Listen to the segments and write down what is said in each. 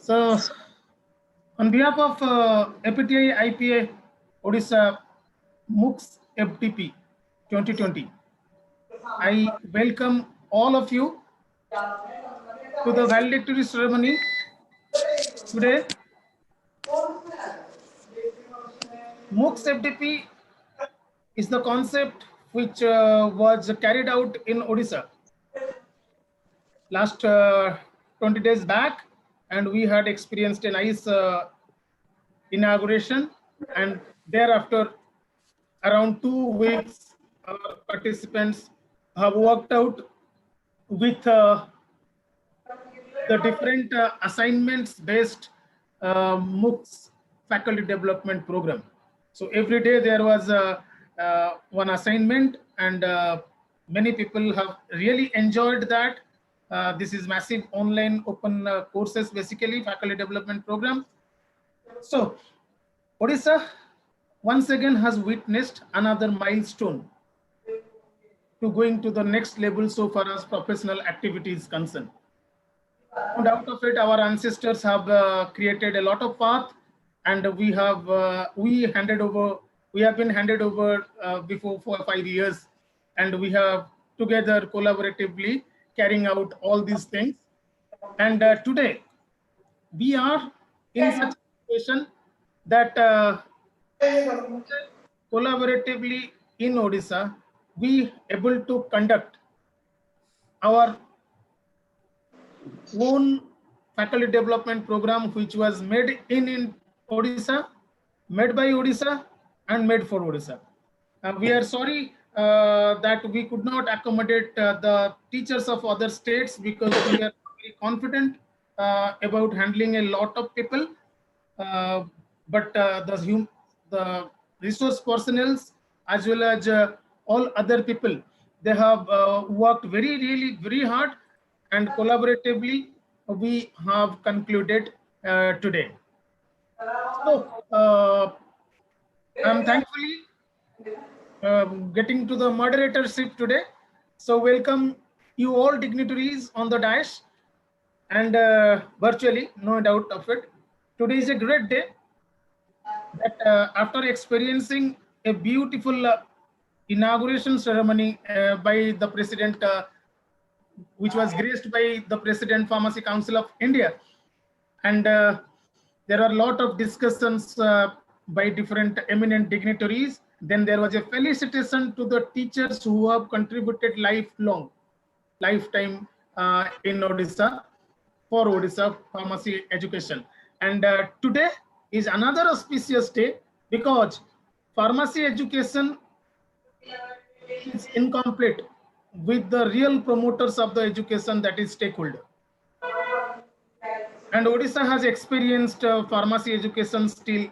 So, on behalf of APTI IPA Odisha MOOCs FTP 2020, I welcome all of you to the valedictory ceremony today. MOOCs FTP is the concept which was carried out in Odisha last 20 days back, and we had experienced a nice inauguration, and thereafter around 2 weeks our participants have worked out with the different assignments based MOOCs faculty development program. So every day there was one assignment, and many people have really enjoyed that. This is massive online open courses, basically faculty development program. So Odisha once again has witnessed another milestone to going to the next level so far as professional activity is concerned. No doubt of it, our ancestors have created a lot of path, and we have been handed over before 4 or 5 years, and we have together collaboratively carrying out all these things. And today we are in such a situation that collaboratively in Odisha, we able to conduct our own faculty development program, which was made in Odisha, made by Odisha, and made for Odisha. We are sorry that we could not accommodate the teachers of other states, because we are very confident about handling a lot of people. But the resource personnel, as well as all other people, they have worked very hard, and collaboratively we have concluded today. So I'm thankfully getting to the moderatorship today. So welcome you all dignitaries on the dais and virtually, no doubt of it. Today is a great day that after experiencing a beautiful inauguration ceremony by the president, which was graced by the President Pharmacy Council of India. And there are a lot of discussions by different eminent dignitaries. Then there was a felicitation to the teachers who have contributed lifetime in Odisha, for Odisha pharmacy education. And today is another auspicious day, because pharmacy education is incomplete with the real promoters of the education, that is stakeholder. And Odisha has experienced pharmacy education still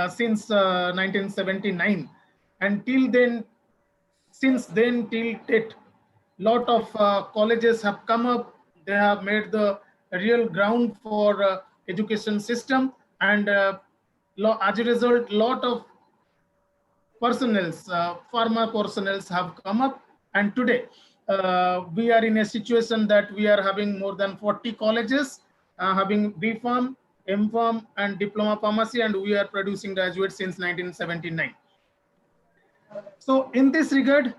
since 1979, and since then till date, lot of colleges have come up. They have made the real ground for education system, and as a result, lot of pharma personnels have come up. And today we are in a situation that we are having more than 40 colleges having B.Pharm, M.Pharm, and Diploma Pharmacy, and we are producing graduates since 1979. So in this regard,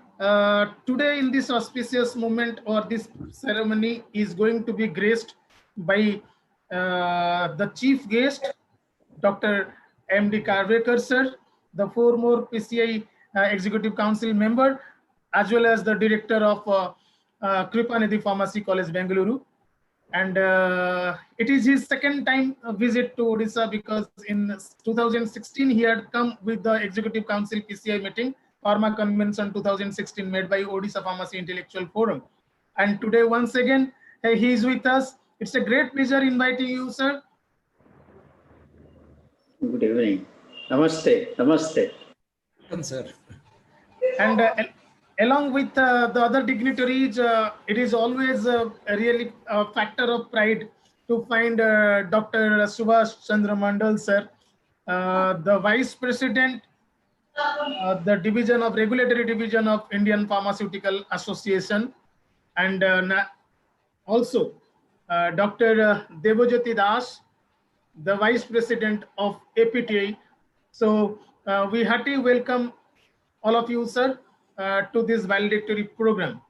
today in this auspicious moment, or this ceremony is going to be graced by the chief guest, Dr. M.D. Karvekar sir, the former PCI Executive Council member, as well as the director of Kripanidhi Pharmacy College, Bengaluru. And it is his second time visit to Odisha, because in 2016 he had come with the Executive Council PCI meeting, Pharma Convention 2016, made by Odisha Pharmacy Intellectual Forum. And today once again he is with us. It's a great pleasure inviting you, sir. Good evening. Namaste. Namaste. Welcome, sir. And along with the other dignitaries, it is always really a factor of pride to find Dr. Subhash Chandra Mandal sir, the Vice President, the Division of Regulatory Division of Indian Pharmaceutical Association, and also Dr. Devajyoti Das, the Vice President of APTI. So we heartily welcome all of you, sir, to this valedictory program.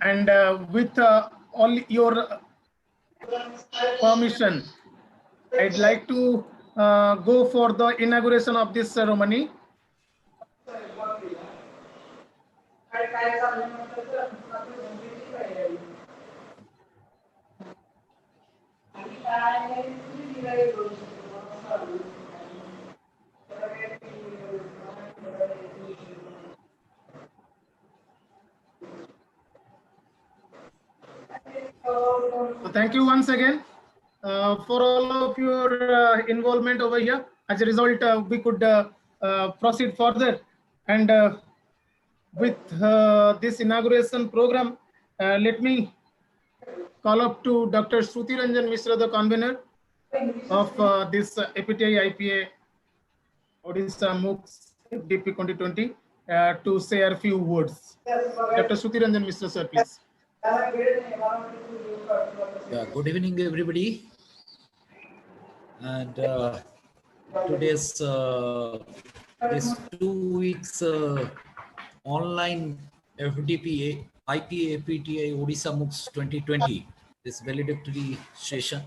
And with all your permission, I'd like to go for the inauguration of this ceremony. So thank you once again for all of your involvement over here. As a result, we could proceed further. And with this inauguration program, let me call up to Dr. Shruti Ranjan Mishra, the convener of this APTI IPA Odisha MOOCs FDP 2020, to say a few words. Dr. Shruti Ranjan Mishra, sir, please. Yeah, good evening, everybody. And today's this 2 weeks online FDP IPA APTI Odisha MOOCs 2020, this valedictory session.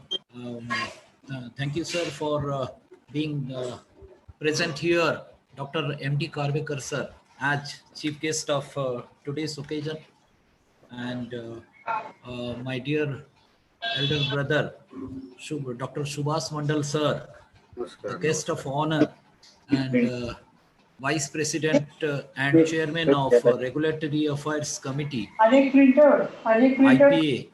Thank you, sir, for being present here, Dr. M.D. Karvekar, sir, as chief guest of today's occasion, and my dear elder brother, Dr. Subhas Mandal, sir, the guest of honor, and Vice President and Chairman of Regulatory Affairs Committee, IPA,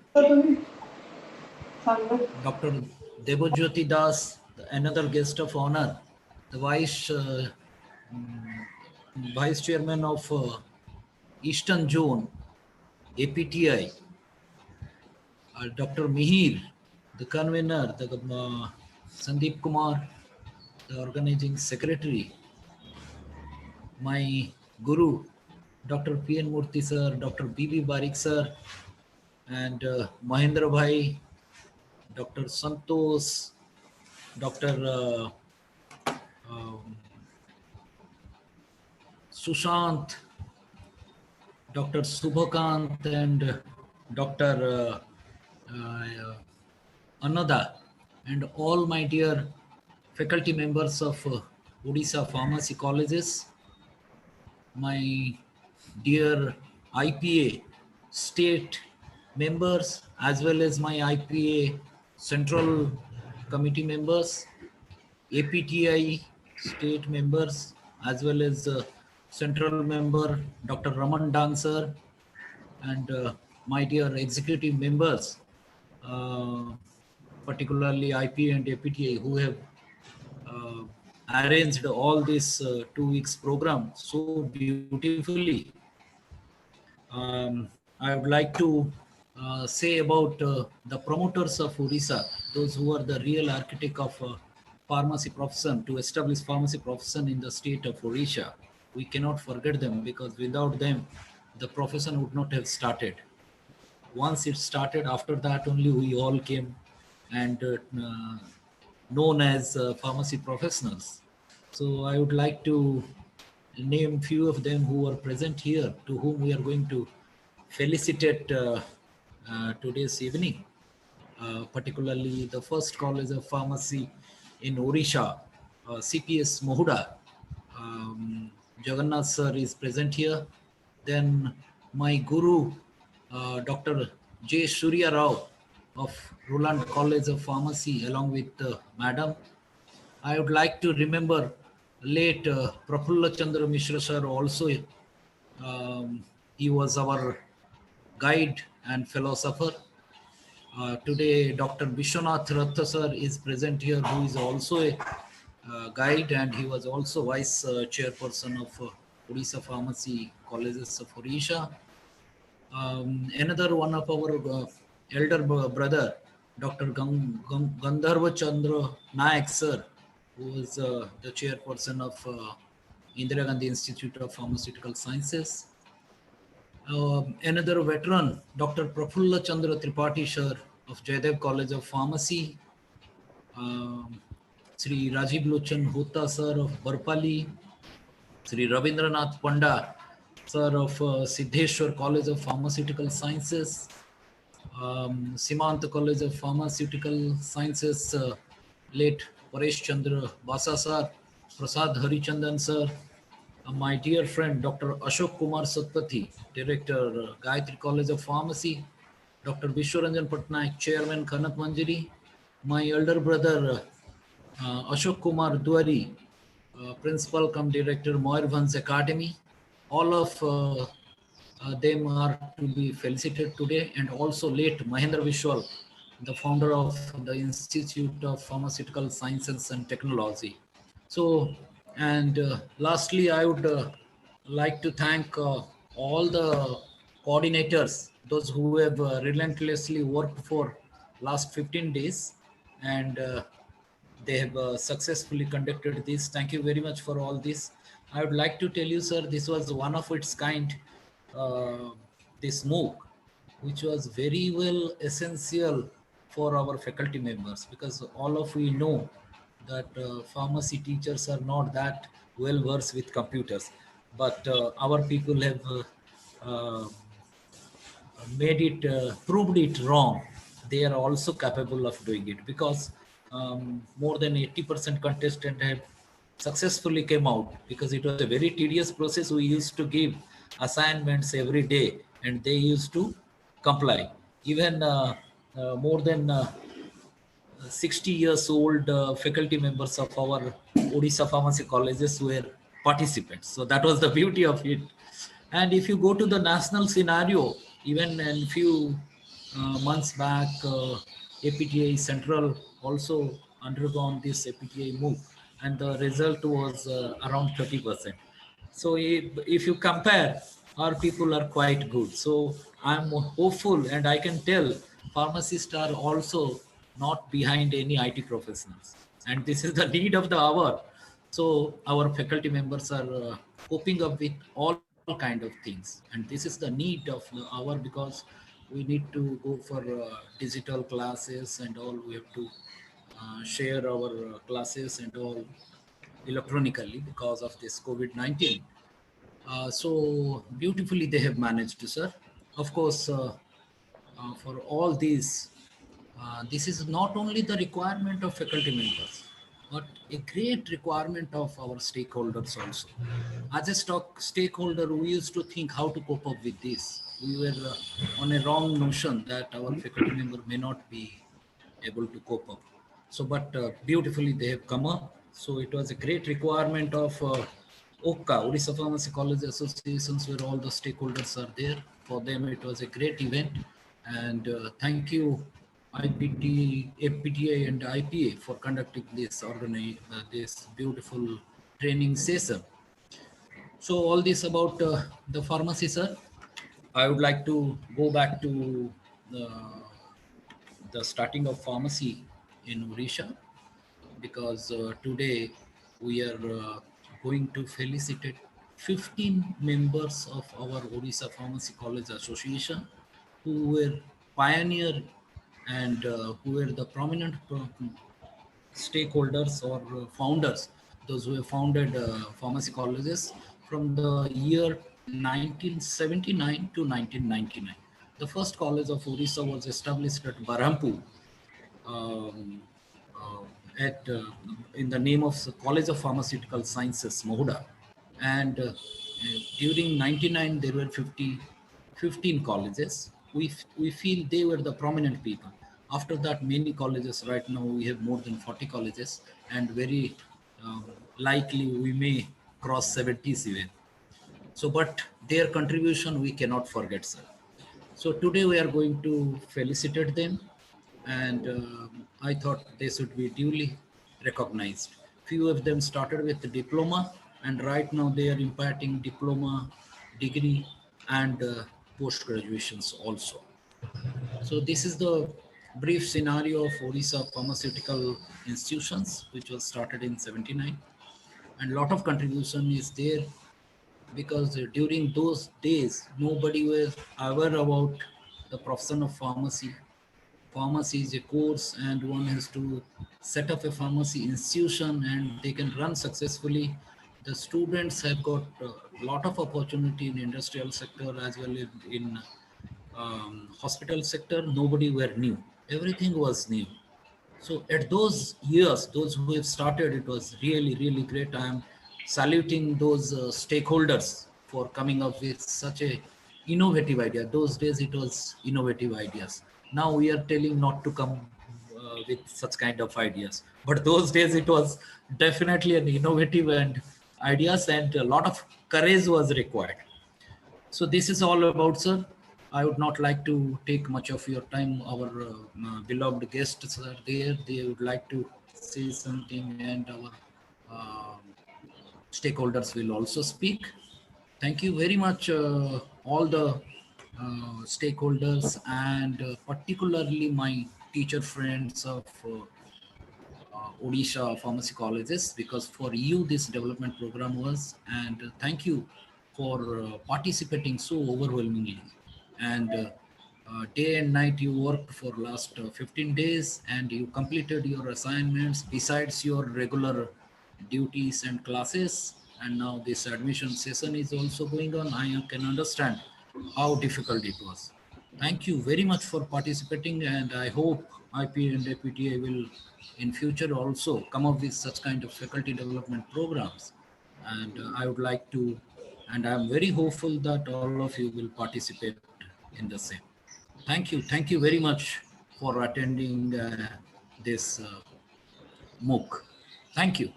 Dr. Debojyoti Das, another guest of honor, the Vice Chairman of Eastern Zone, APTI, Dr. Mihir, the convener, the Sandeep Kumar, the organizing secretary, my guru, Dr. P.N. Murthy sir, Dr. B.B. Barik sir, and Mahendra Bhai, Dr. Santosh, Dr. Sushant, Dr. Subhakant, and Dr. Anada, and all my dear faculty members of Odisha Pharmacy Colleges, my dear IPA state members, as well as my IPA central committee members, APTI state members, as well as central member Dr. Raman Dancer, and my dear executive members, particularly IPA and APTA, who have arranged all this 2 weeks program so beautifully. I would like to say about the promoters of Odisha, those who are the real architect of pharmacy profession, to establish pharmacy profession in the state of Odisha. We cannot forget them, because without them, the profession would not have started. Once it started, after that only we all came and known as pharmacy professionals. So I would like to name few of them who are present here, to whom we are going to felicitate today's evening, particularly the first College of Pharmacy in Odisha, CPS Mohuda. Jagannath sir is present here. Then my guru, Dr. J. Surya Rao of Roland College of Pharmacy, along with Madam. I would like to remember late Prafulla Chandra Mishra sir also. He was our guide and philosopher. Today, Dr. Vishwanath Ratha sir is present here, who is also a guide, and he was also vice chairperson of Odisha Pharmacy Colleges of Odisha. Another one of our elder brother, Dr. Gandharva Chandra Nayak sir, who is the chairperson of Indira Gandhi Institute of Pharmaceutical Sciences. Another veteran, Dr. Prafulla Chandra Tripathi sir of Jaydev College of Pharmacy, Sri Rajiv Lochan Hota sir of Barpali, Sri Ravindranath Panda sir of Siddheshwar College of Pharmaceutical Sciences, Simant College of Pharmaceutical Sciences, late Paresh Chandra Basa sir, Prasad Harichandan sir, my dear friend Dr. Ashok Kumar Satpathy, Director, Gayatri College of Pharmacy, Dr. Vishwaranjan Patnaik, Chairman, Kanat Manjari, my elder brother Ashok Kumar Duari, Principal cum Director, Moirvan's Academy. All of them are to be felicitated today, and also late Mahendra Vishwal, the founder of the Institute of Pharmaceutical Sciences and Technology. So, and lastly, I would like to thank all the coordinators, those who have relentlessly worked for last 15 days, and they have successfully conducted this. Thank you very much for all this. I would like to tell you, sir, this was one of its kind, uh, this MOOC, which was very well essential for our faculty members, because all of we know that pharmacy teachers are not that well versed with computers, but our people have made it, proved it wrong. They are also capable of doing it, because more than 80% contestant have successfully came out, because it was a very tedious process. We used to give assignments every day and they used to comply. Even more than 60 years old faculty members of our Odisha pharmacy colleges were participants. So that was the beauty of it. And if you go to the national scenario, even in few months back, APTI Central also undergone this APTI move, and the result was around 30%. So if you compare, our people are quite good. So I'm hopeful, and I can tell pharmacists are also not behind any IT professionals. And this is the need of the hour. So our faculty members are coping up with all kind of things. And this is the need of the hour, because we need to go for digital classes and all. We have to share our classes and all electronically because of this COVID-19. So beautifully they have managed, sir. Of course, for all these, this is not only the requirement of faculty members, but a great requirement of our stakeholders also. As a stakeholder, we used to think how to cope up with this. We were on a wrong notion that our faculty member may not be able to cope up. So, but beautifully they have come up. So it was a great requirement of OCA, Odisha Pharmacy College Associations, where all the stakeholders are there. For them, it was a great event. And thank you, IPT, APTI, and IPA for conducting this beautiful training session. So all this about the pharmacy, sir. I would like to go back to the starting of pharmacy in Odisha, because today we are going to felicitate 15 members of our Odisha Pharmacy College Association who were pioneer and who were the prominent stakeholders or founders, those who have founded pharmacy colleges from the year 1979 to 1999. The first college of Odisha was established at Barhampur, um, at in the name of the College of Pharmaceutical Sciences, Mohuda. And during 99, there were 15 colleges. We feel they were the prominent people. After that, many colleges, right now we have more than 40 colleges, and very um, likely we may cross 70s even. So, but their contribution we cannot forget, sir. So today we are going to felicitate them, and I thought they should be duly recognized. Few of them started with the diploma, and right now they are imparting diploma, degree, and post graduations also. So this is the brief scenario of Odisha pharmaceutical institutions, which was started in 79, and lot of contribution is there, because during those days nobody was aware about the profession of pharmacy. pharmacy is a course and one has to set up a pharmacy institution and they can run successfully. The students have got a lot of opportunity in industrial sector as well as in hospital sector. Nobody were new. Everything was new. So at those years, those who have started, it was really, really great. I am saluting those stakeholders for coming up with such a innovative idea. Those days it was innovative ideas. Now we are telling not to come with such kind of ideas. But those days it was definitely an innovative and ideas, and a lot of courage was required. So this is all about, sir. I would not like to take much of your time. Our beloved guests are there. They would like to say something, and our stakeholders will also speak. Thank you very much, all the stakeholders, and particularly my teacher friends of Odisha Pharmacy Colleges, because for you this development program was, and thank you for participating so overwhelmingly. And day and night you worked for last 15 days and you completed your assignments besides your regular duties and classes. And now this admission session is also going on. I can understand how difficult it was. Thank you very much for participating, and I hope IP and APTA will in future also come up with such kind of faculty development programs. And I would like to, and I'm very hopeful that all of you will participate in the same. Thank you very much for attending this MOOC. Thank you.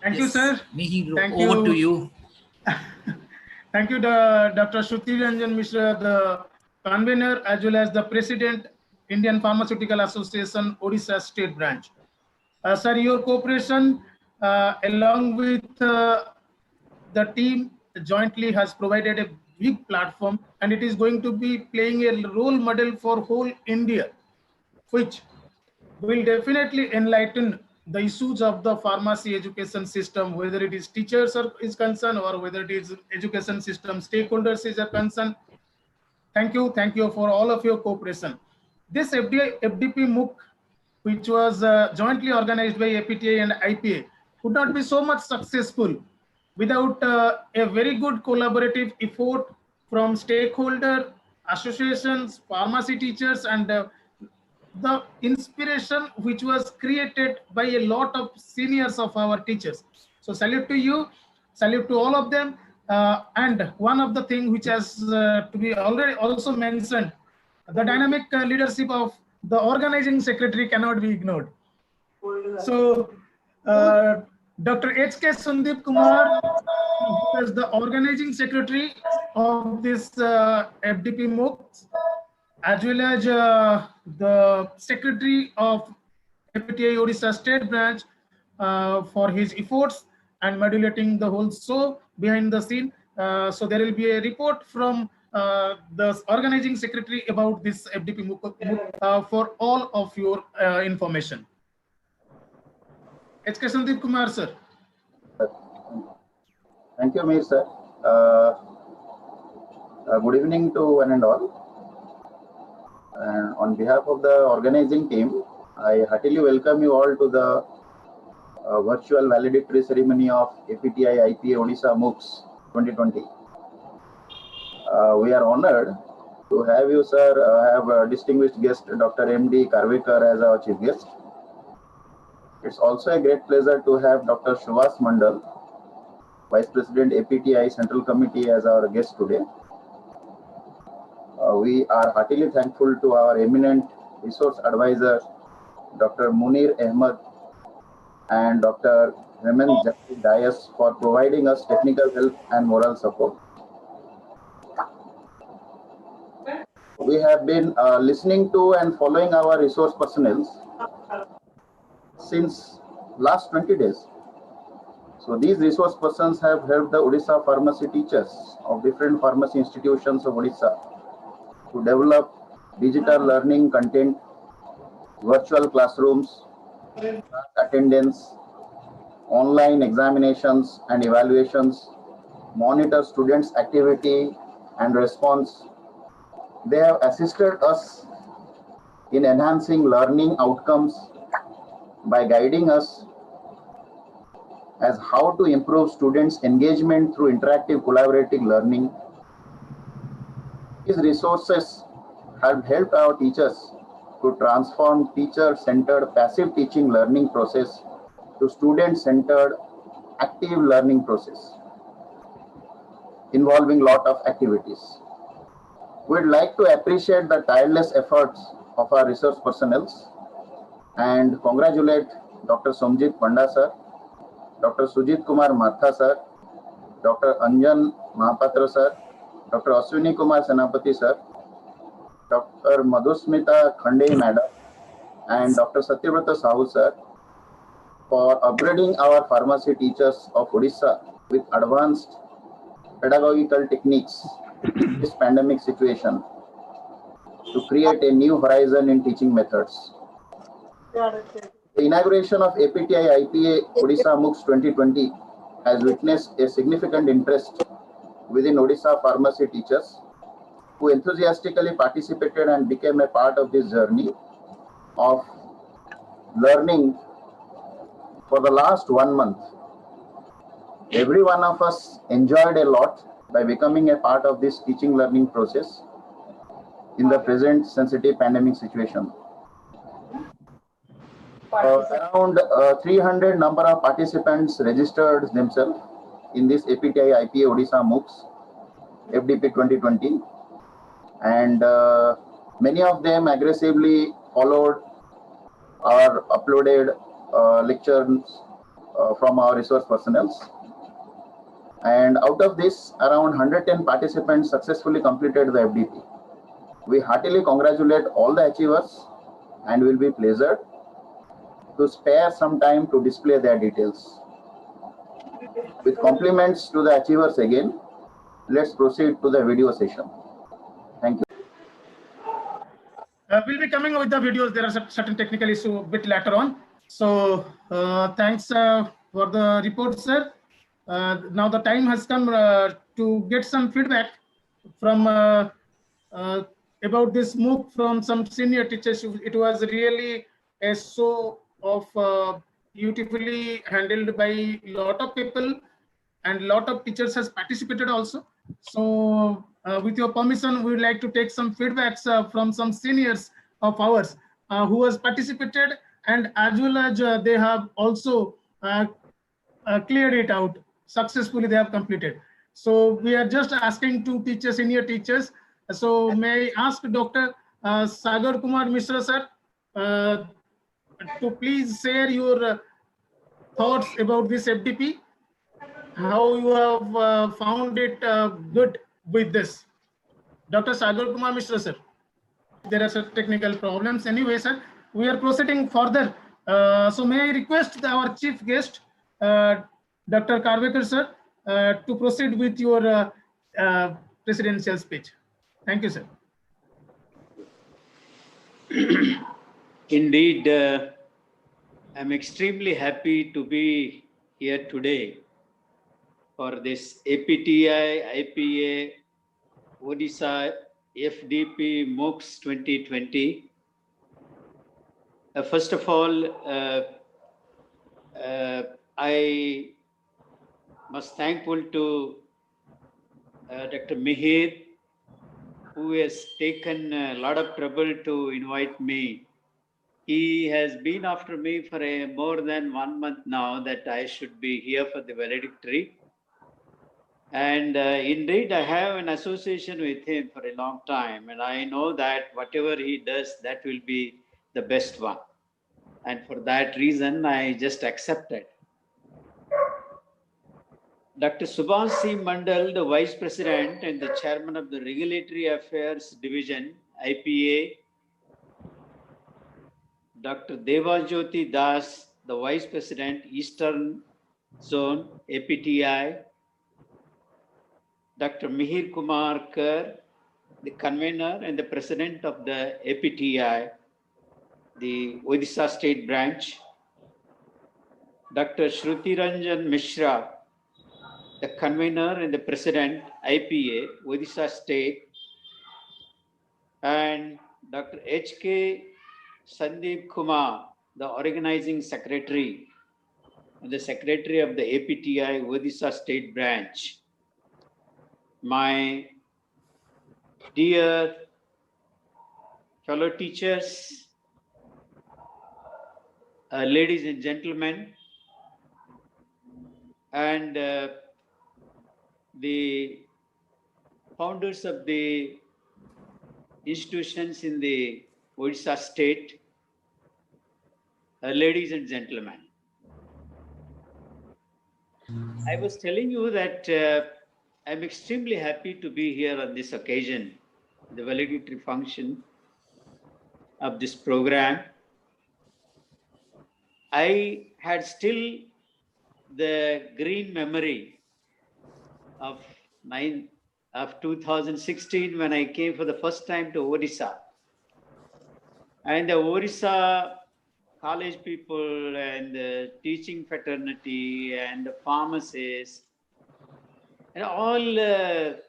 Thank you, Yes, sir. Mihir, Thank over to you. you. Thank you, Dr. Shruti Ranjan Mishra, the convener as well as the president, Indian Pharmaceutical Association, Odisha State Branch. Sir, your cooperation along with the team jointly has provided a big platform, and it is going to be playing a role model for whole India, which will definitely enlighten the issues of the pharmacy education system, whether it is teachers is concerned or whether it is education system stakeholders is a concern. Thank you for all of your cooperation. This FDP MOOC, which was jointly organized by APTA and IPA, could not be so much successful without a very good collaborative effort from stakeholder associations, pharmacy teachers, and the inspiration which was created by a lot of seniors of our teachers. So salute to you, salute to all of them. And one of the things which has to be already also mentioned, the dynamic leadership of the organizing secretary cannot be ignored. So Dr. H.K. Sandeep Kumar, who is the organizing secretary of this FDP MOOC, as well as the secretary of APTA Odisha State Branch for his efforts and modulating the whole show behind the scene. So there will be a report from the organizing secretary about this FDP MOOC for all of your information. H.K. Sandeep Kumar, sir. Thank you, Mir sir. Good evening to one and all. And on behalf of the organizing team, I heartily welcome you all to the virtual valedictory ceremony of APTI IPA Odisha MOOCs 2020. We are honored to have you, sir, have a distinguished guest, Dr. M.D. Karvekar, as our chief guest. It's also a great pleasure to have Dr. Shubhas Mandal, Vice President APTI Central Committee, as our guest today. We are heartily thankful to our eminent resource advisor, Dr. Munir Ahmed and Dr. Hemant Jafri Dias, for providing us technical help and moral support. We have been listening to and following our resource personnel since last 20 days. So these resource persons have helped the Odisha pharmacy teachers of different pharmacy institutions of Odisha to develop digital learning content, virtual classrooms, attendance, online examinations and evaluations, monitor students' activity and response. They have assisted us in enhancing learning outcomes by guiding us as how to improve students' engagement through interactive collaborative learning. These resources have helped our teachers to transform teacher-centered passive teaching learning process to student-centered active learning process involving lot of activities. We'd like to appreciate the tireless efforts of our resource personnel and congratulate Dr. Somjit Panda sir, Dr. Sujit Kumar Martha sir, Dr. Anjan Mahapatra sir, Dr. Ashwini Kumar Senapati sir, Dr. Madhusmita Khande madam, and Dr. Satyavrata Sahu sir for upgrading our pharmacy teachers of Odisha with advanced pedagogical techniques in this pandemic situation to create a new horizon in teaching methods. The inauguration of APTI IPA Odisha MOOCs 2020 has witnessed a significant interest within Odisha pharmacy teachers who enthusiastically participated and became a part of this journey of learning for the last 1 month. Every one of us enjoyed a lot by becoming a part of this teaching learning process in the present sensitive pandemic situation. Around 300 number of participants registered themselves in this APTI IPA Odisha MOOCs FDP 2020, and many of them aggressively followed or uploaded lectures from our resource personnel. And out of this, around 110 participants successfully completed the FDP. We heartily congratulate all the achievers and will be pleasured to spare some time to display their details. With compliments to the achievers again, let's proceed to the video session. Thank you. We'll be coming with the videos. There are certain technical issues a bit later on. So thanks for the report, sir. Now the time has come to get some feedback from about this MOOC from some senior teachers. It was really a show of beautifully handled by a lot of people, and a lot of teachers has participated also. So with your permission, we would like to take some feedbacks from some seniors of ours who has participated, and as well as they have also cleared it out successfully. They have completed. So we are just asking to teachers, senior teachers. So may I ask Dr. Sagar Kumar Mishra sir to please share your thoughts about this FDP, how you have found it good with this. Dr. Sagar Kumar Mishra sir. There are some technical problems. Anyway, sir, we are proceeding further. So may I request our chief guest, Dr. Karvekar sir, to proceed with your presidential speech. Thank you, sir. Indeed, I'm extremely happy to be here today for this APTI IPA Odisha FDP MOOCs 2020. First of all, I must thankful to Dr. Mihir, who has taken a lot of trouble to invite me. He has been after me for more than 1 month now that I should be here for the valedictory. And indeed, I have an association with him for a long time, and I know that whatever he does, that will be the best one. And for that reason, I just accepted. Dr. Subhash C. Mandal, the Vice President and the Chairman of the Regulatory Affairs Division, IPA. Dr. Devajyoti Das, the Vice President, Eastern Zone, APTI. Dr. Mihir Kumar Kar, the Convener and the President of the APTI, the Odisha State Branch. Dr. Shruti Ranjan Mishra, the Convener and the President, IPA, Odisha State. And Dr. H.K. Sandeep Kumar, the organizing secretary, and the secretary of the APTI Odisha State Branch. My dear fellow teachers, ladies and gentlemen, and the founders of the institutions in the Odisha state, ladies and gentlemen. I was telling you that I'm extremely happy to be here on this occasion, the validatory function of this program. I had still the green memory of 2016 when I came for the first time to Odisha. And the Odisha college people and the teaching fraternity and the pharmacists and all the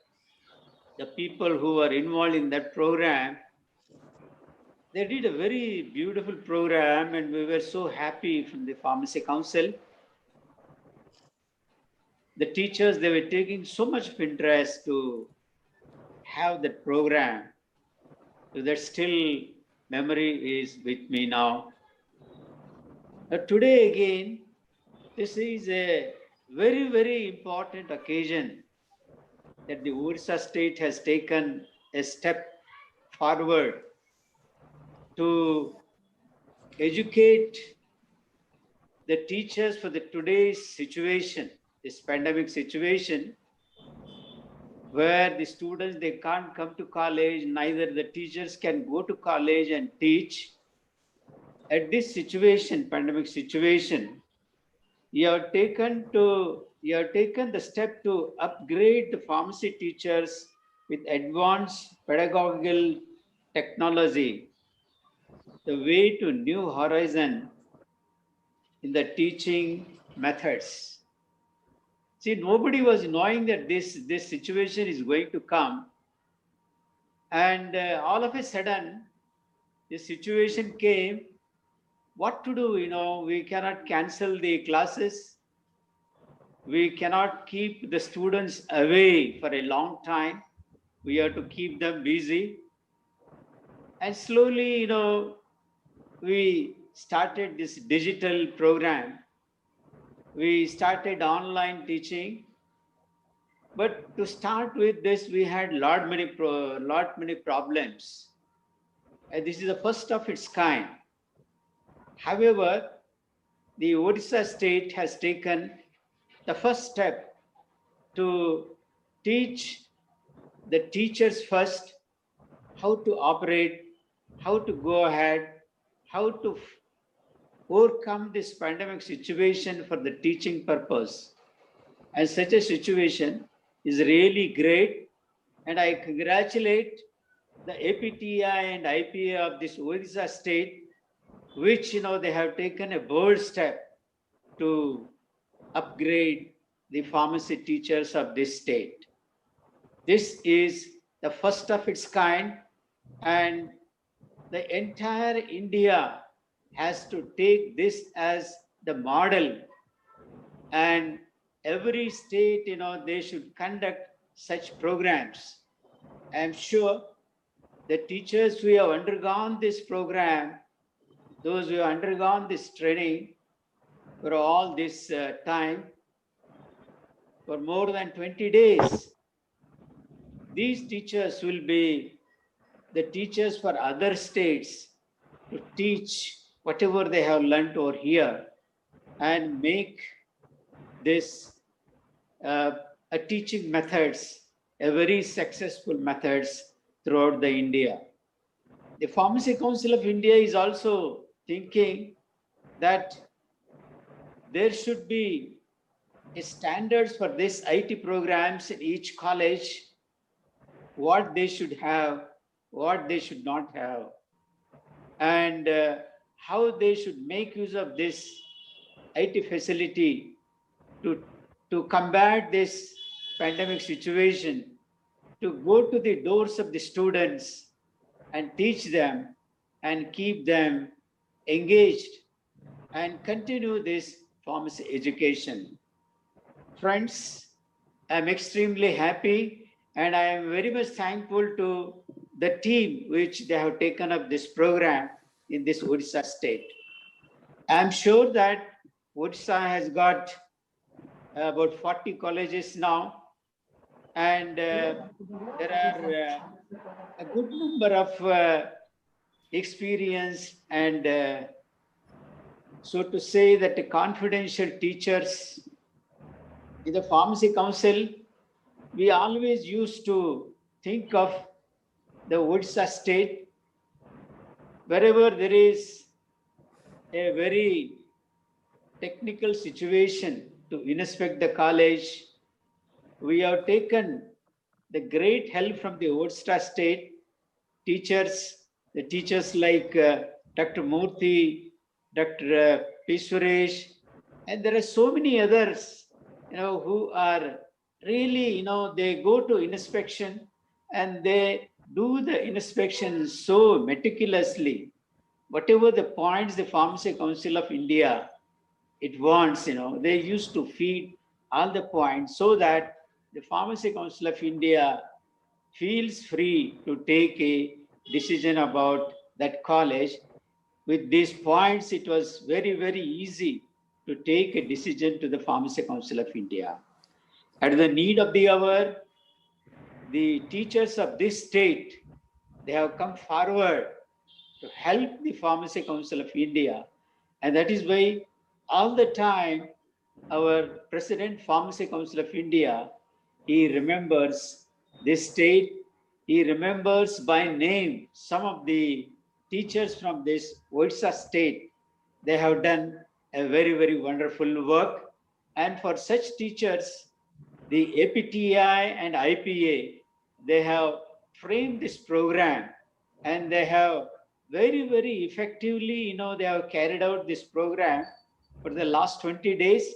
people who were involved in that program, they did a very beautiful program, and we were so happy from the Pharmacy Council. The teachers, they were taking so much of interest to have that program. So that still memory is with me now. Today again, this is a very, very important occasion that the Odisha state has taken a step forward to educate the teachers for the today's situation, this pandemic situation, where the students, they can't come to college, neither the teachers can go to college and teach. At this situation, pandemic situation, you have taken the step to upgrade the pharmacy teachers with advanced pedagogical technology, the way to new horizon in the teaching methods. See, nobody was knowing that this situation is going to come, and all of a sudden, this situation came. What to do? We cannot cancel the classes. We cannot keep the students away for a long time. We have to keep them busy. And slowly, we started this digital program. We started online teaching. But to start with this, we had lot many problems. And this is the first of its kind. However, the Odisha state has taken the first step to teach the teachers first how to operate, how to go ahead, how to overcome this pandemic situation for the teaching purpose. And such a situation is really great. And I congratulate the APTI and IPA of this Odisha state, which, they have taken a bold step to upgrade the pharmacy teachers of this state. This is the first of its kind, and the entire India has to take this as the model, and every state, they should conduct such programs. I am sure the teachers who have undergone this program, those who have undergone this training for all this time, for more than 20 days, these teachers will be the teachers for other states to teach whatever they have learned over here and make this a teaching methods a very successful methods throughout the India. The Pharmacy Council of India is also thinking that there should be standards for this IT programs in each college, what they should have, what they should not have, and how they should make use of this IT facility to combat this pandemic situation, to go to the doors of the students and teach them and keep them engaged and continue this pharmacy education. Friends, I'm extremely happy and I am very much thankful to the team which they have taken up this program in this Odisha state. I'm sure that Odisha has got about 40 colleges now, and there are a good number of experienced and so to say that the confidential teachers in the pharmacy council. We always used to think of the Odisha state wherever there is a very technical situation to inspect the college. We have taken the great help from the Odisha state teachers, the teachers like Dr. Murthy, Dr. P. Suresh, and there are so many others, who are really, they go to inspection and they do the inspection so meticulously. Whatever the points the Pharmacy Council of India it wants, they used to feed all the points so that the Pharmacy Council of India feels free to take a decision about that college. With these points, it was very, very easy to take a decision to the Pharmacy Council of India. At the need of the hour, the teachers of this state, they have come forward to help the Pharmacy Council of India. And that is why all the time, our President Pharmacy Council of India, he remembers this state. He remembers by name some of the teachers from this Odisha state. They have done a very, very wonderful work. And for such teachers, the APTI and IPA, they have framed this program and they have very, very effectively, they have carried out this program for the last 20 days.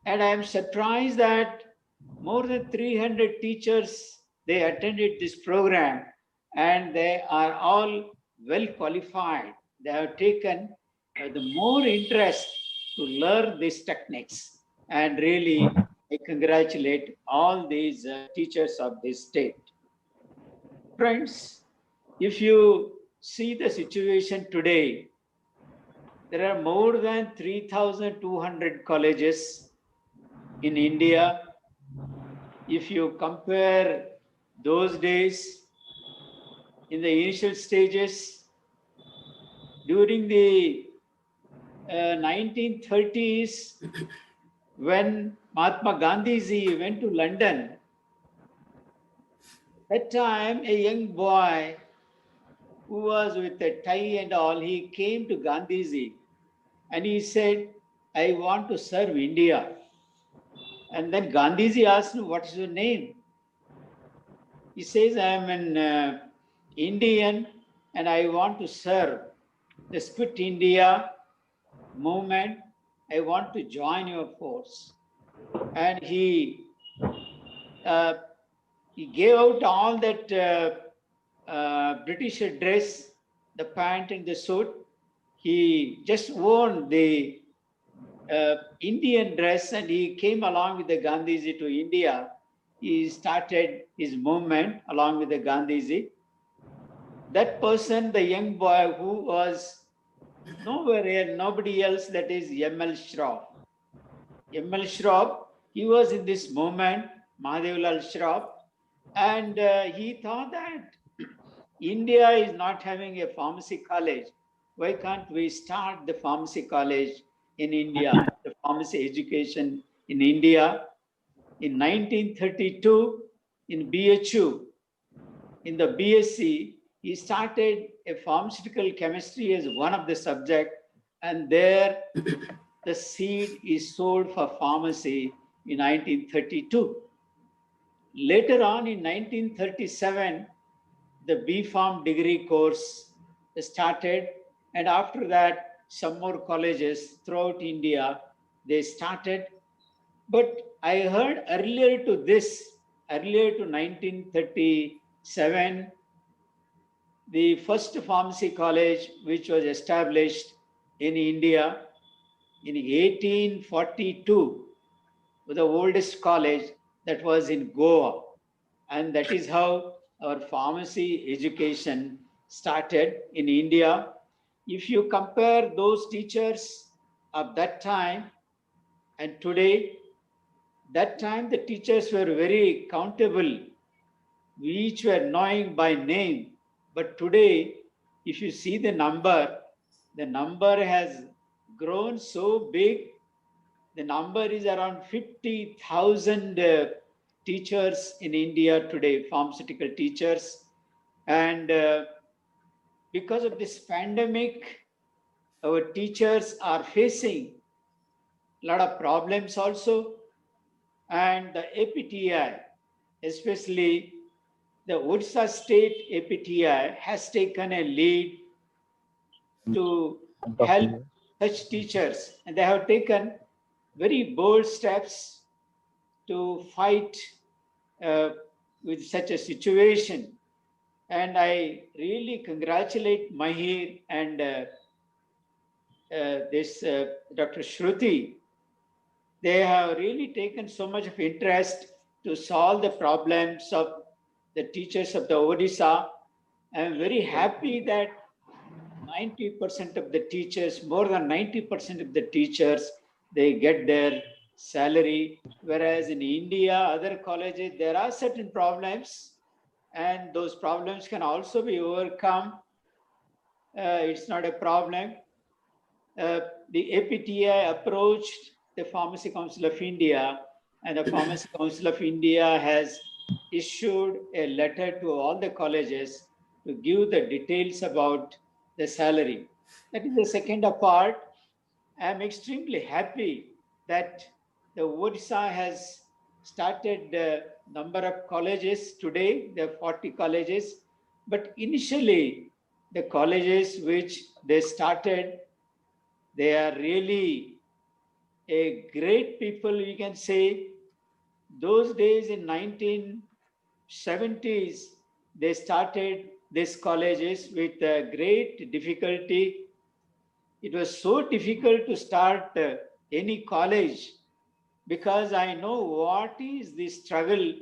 And I am surprised that more than 300 teachers, they attended this program and they are all well qualified. They have taken the more interest to learn these techniques. And really, I congratulate all these teachers of this state. Friends, if you see the situation today, there are more than 3,200 colleges in India. If you compare those days, in the initial stages, during the 1930s, when Mahatma Gandhiji went to London, that time a young boy who was with a tie and all, he came to Gandhiji and he said, I want to serve India. And then Gandhiji asked him, what is your name? He says, I am an Indian and I want to serve the Quit India movement. I want to join your force. And he gave out all that British dress, the pant and the suit. He just worn the Indian dress and he came along with the Gandhiji to India. He started his movement along with the Gandhiji. That person, the young boy who was nowhere, nobody else, that is M.L. Shroff. M.L. Shroff, he was in this movement, Mahadevlal Shroff, and he thought that India is not having a pharmacy college. Why can't we start the pharmacy college in India, the pharmacy education in India? In 1932, in BHU, in the BSc, he started a pharmaceutical chemistry as one of the subject, and there the seed is sold for pharmacy in 1932. Later on in 1937, the B.Pharm degree course started, and after that, some more colleges throughout India, they started. But I heard earlier to 1937, the first pharmacy college which was established in India in 1842, the oldest college that was in Goa. And that is how our pharmacy education started in India. If you compare those teachers of that time and today, that time the teachers were very countable. We each were knowing by name. But today, if you see the number has grown so big. The number is around 50,000 teachers in India today, pharmaceutical teachers. And because of this pandemic, our teachers are facing a lot of problems also. And the APTI, especially the Odisha State APTI, has taken a lead to help such teachers. And they have taken very bold steps to fight with such a situation. And I really congratulate Mahir and Dr. Shruti. They have really taken so much of interest to solve the problems of the teachers of the Odisha. I am very happy that 90% of the teachers, more than 90% of the teachers, they get their salary. Whereas in India, other colleges, there are certain problems, and those problems can also be overcome. It's not a problem. The APTI approached the Pharmacy Council of India, and the Pharmacy Council of India has issued a letter to all the colleges to give the details about the salary. That is the second part. I am extremely happy that the Odisha has started the number of colleges today. There are 40 colleges, but initially the colleges which they started, they are really a great people, we can say. Those days in 1970s, they started these colleges with great difficulty. It was so difficult to start any college because I know what is the struggle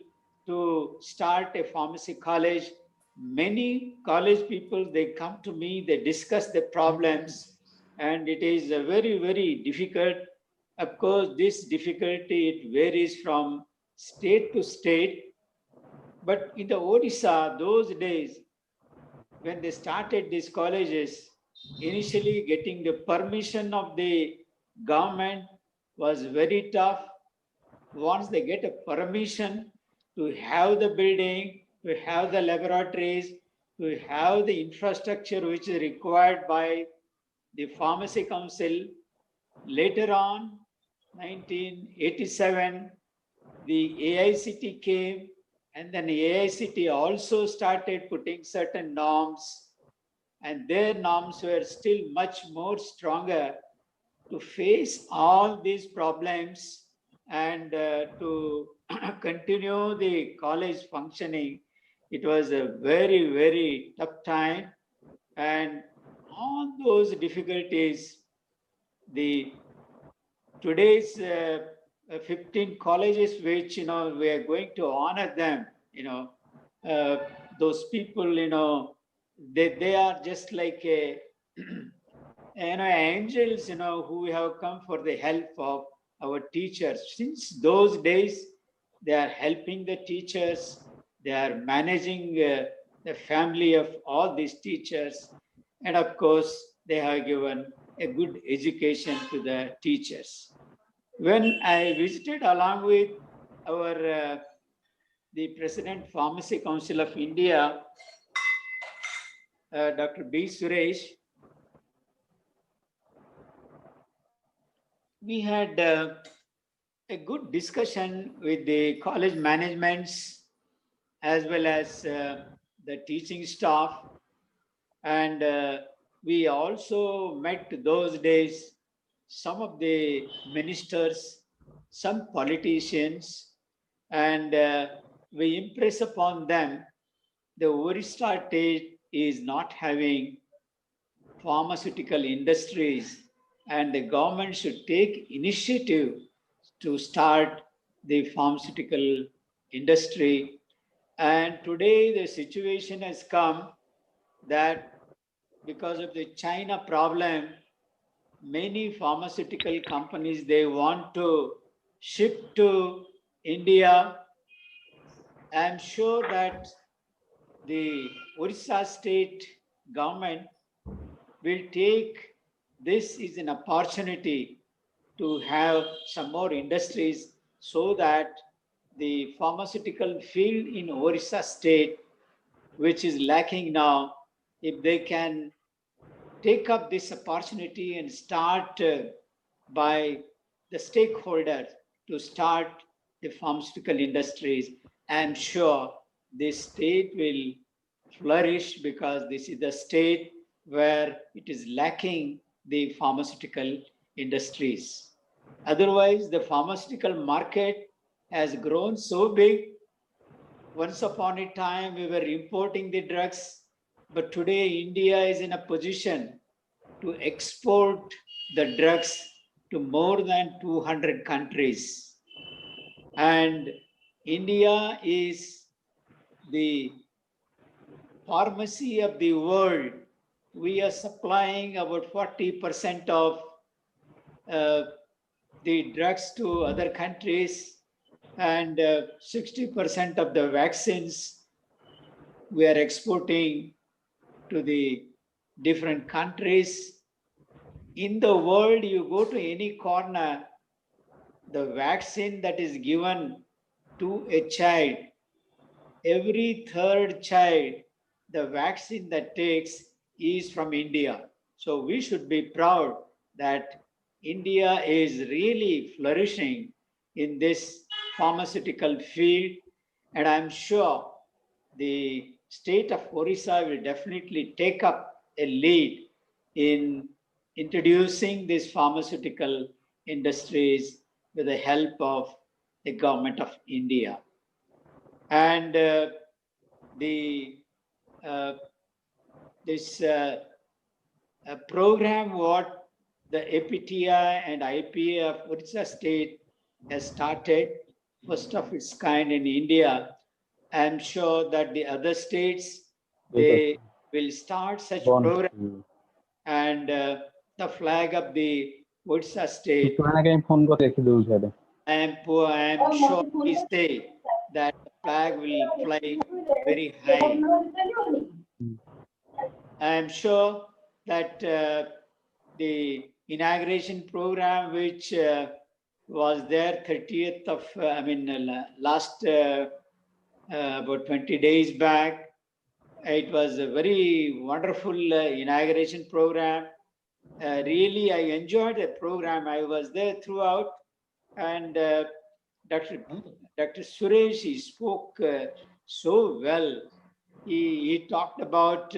to start a pharmacy college. Many college people, they come to me, they discuss the problems, and it is very, very difficult. Of course, this difficulty, it varies from state to state. But in the Odisha, those days, when they started these colleges, initially getting the permission of the government was very tough. Once they get a permission to have the building, to have the laboratories, to have the infrastructure which is required by the Pharmacy Council, later on, 1987, the AICT came, and then AICT also started putting certain norms, and their norms were still much more stronger to face all these problems and to continue the college functioning. It was a very, very tough time, and all those difficulties, the today's 15 colleges which we are going to honor them, those people, they are just like a angels, who have come for the help of our teachers. Since those days, they are helping the teachers, they are managing the family of all these teachers, and of course, they have given a good education to the teachers. When I visited along with our the President Pharmacy Council of India, Dr. B. Suresh, we had a good discussion with the college managements as well as the teaching staff, and we also met those days some of the ministers, some politicians, and we impress upon them the Odisha is not having pharmaceutical industries, and the government should take initiative to start the pharmaceutical industry. And today the situation has come that because of the China problem, many pharmaceutical companies, they want to ship to India. I'm sure that the Orissa state government will take this as an opportunity to have some more industries so that the pharmaceutical field in Orissa state, which is lacking now, if they can take up this opportunity and start by the stakeholders to start the pharmaceutical industries, I'm sure this state will flourish because this is the state where it is lacking the pharmaceutical industries. Otherwise, the pharmaceutical market has grown so big. Once upon a time, we were importing the drugs, but today India is in a position to export the drugs to more than 200 countries. And India is the pharmacy of the world. We are supplying about 40% of the drugs to other countries, and 60% of the vaccines we are exporting to the different countries. In the world, you go to any corner, the vaccine that is given to a child, every third child, the vaccine that takes is from India. So we should be proud that India is really flourishing in this pharmaceutical field. And I'm sure the state of Orissa will definitely take up a lead in introducing these pharmaceutical industries with the help of the government of India. And this program what the APTI and IPA of Orissa state has started, first of its kind in India. I'm sure that the other states, they will start such program, and the flag of the Orissa state, I am sure we say that the flag will fly very high. I am sure that the inauguration program, which was there 30th of, last about 20 days back, it was a very wonderful inauguration program. Really, I enjoyed the program. I was there throughout, and Dr. Suresh, he spoke so well. He talked about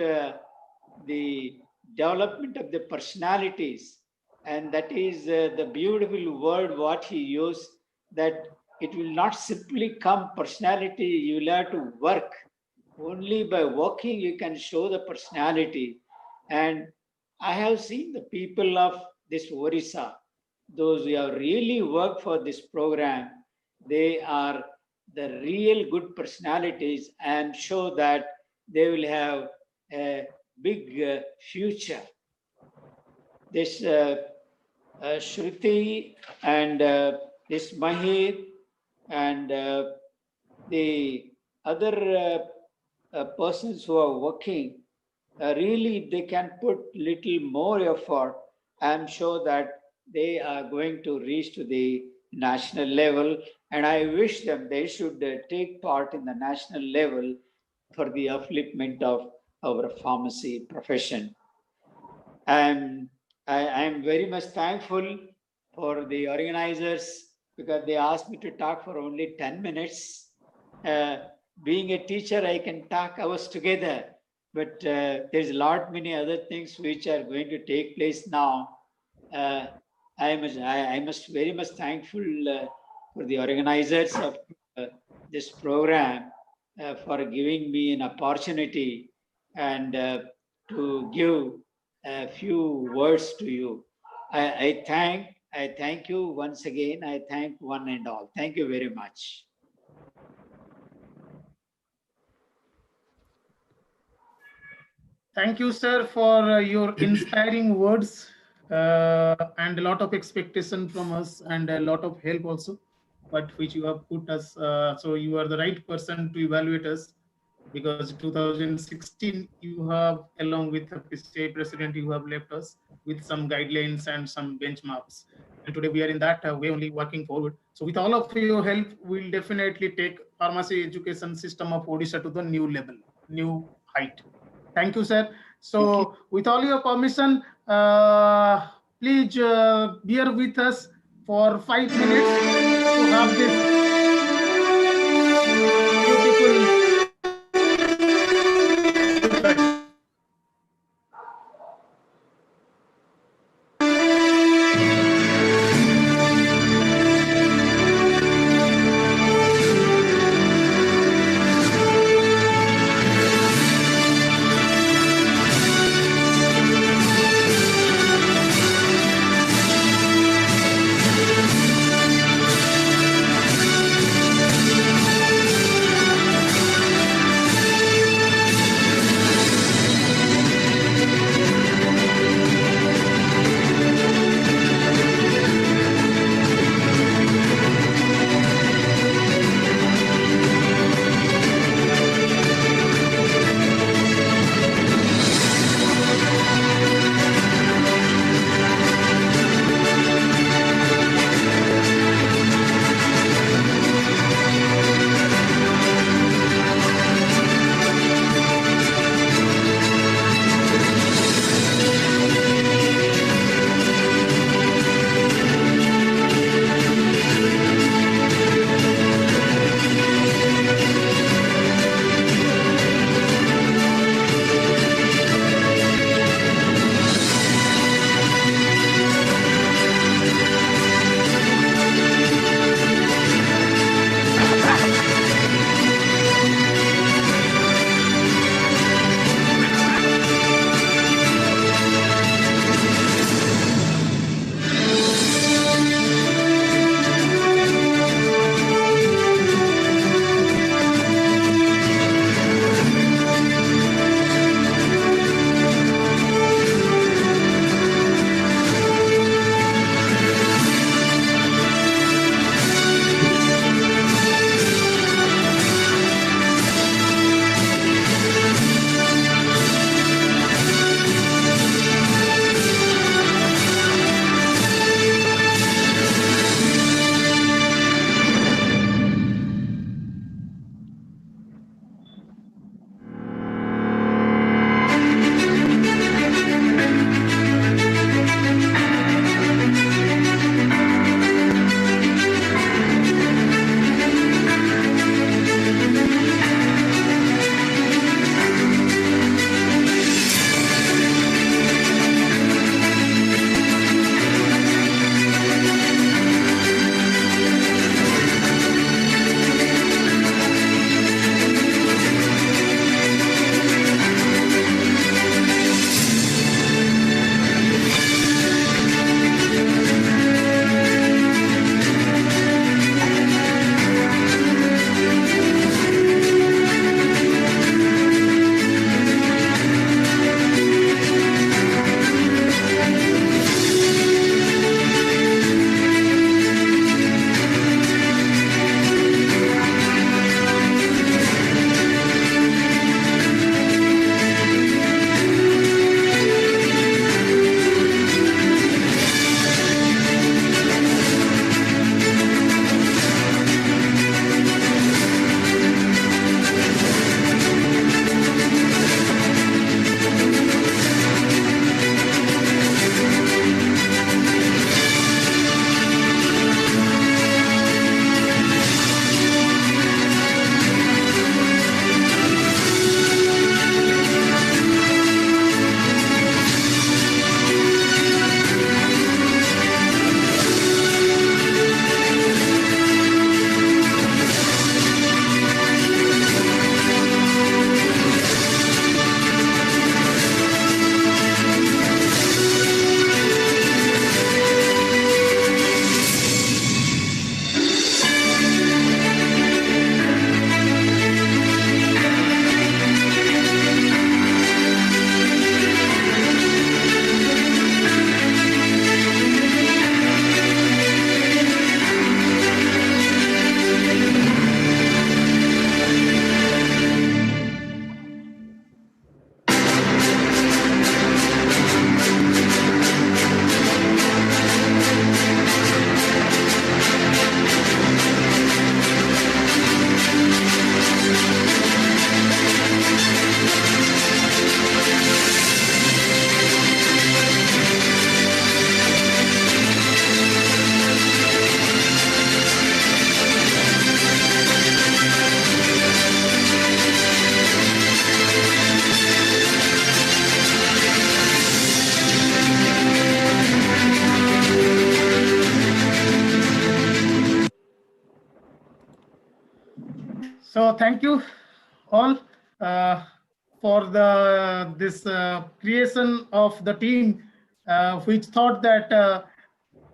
the development of the personalities, and that is the beautiful word what he used, that it will not simply come personality, you will have to work. Only by working you can show the personality. And I have seen the people of this Orissa, those who have really worked for this program, they are the real good personalities, and show that they will have a big future. This Shruti and this Mahir and the other persons who are working, really they can put little more effort. I'm sure that they are going to reach to the national level, and I wish them they should take part in the national level for the upliftment of our pharmacy profession. And I am very much thankful for the organizers, because they asked me to talk for only 10 minutes. Being a teacher, I can talk hours together, but there's a lot many other things which are going to take place now. I must very much thankful for the organizers of this program for giving me an opportunity and to give a few words to you. I thank you once again. I thank one and all. Thank you very much. Thank you, sir, for your inspiring words and a lot of expectation from us and a lot of help also, but which you have put us. So you are the right person to evaluate us because 2016 you have, along with the PCI president, you have left us with some guidelines and some benchmarks. And today we are in that way only working forward. So with all of your help, we'll definitely take pharmacy education system of Odisha to the new level, new height. Thank you, sir. So, with all your permission, please bear with us for 5 minutes to have this beautiful. So thank you all for this creation of the team, which thought that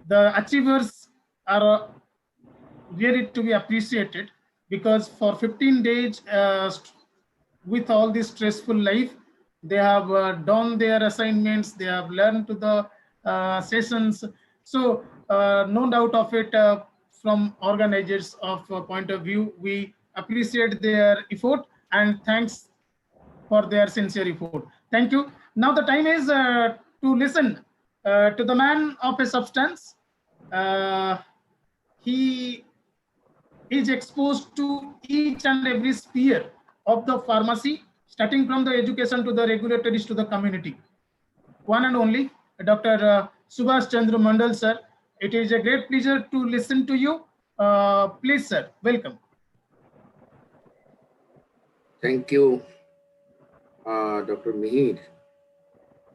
the achievers are really to be appreciated, because for 15 days with all this stressful life, they have done their assignments, they have learned to the sessions. So no doubt of it, from organizers of point of view, we appreciate their effort and thanks for their sincere effort. Thank you. Now the time is to listen to the man of a substance. He is exposed to each and every sphere of the pharmacy, starting from the education to the regulatories to the community. One and only Dr. Subhash Chandra Mandal, sir. It is a great pleasure to listen to you. Please, sir, welcome. Thank you, Dr. Mihir,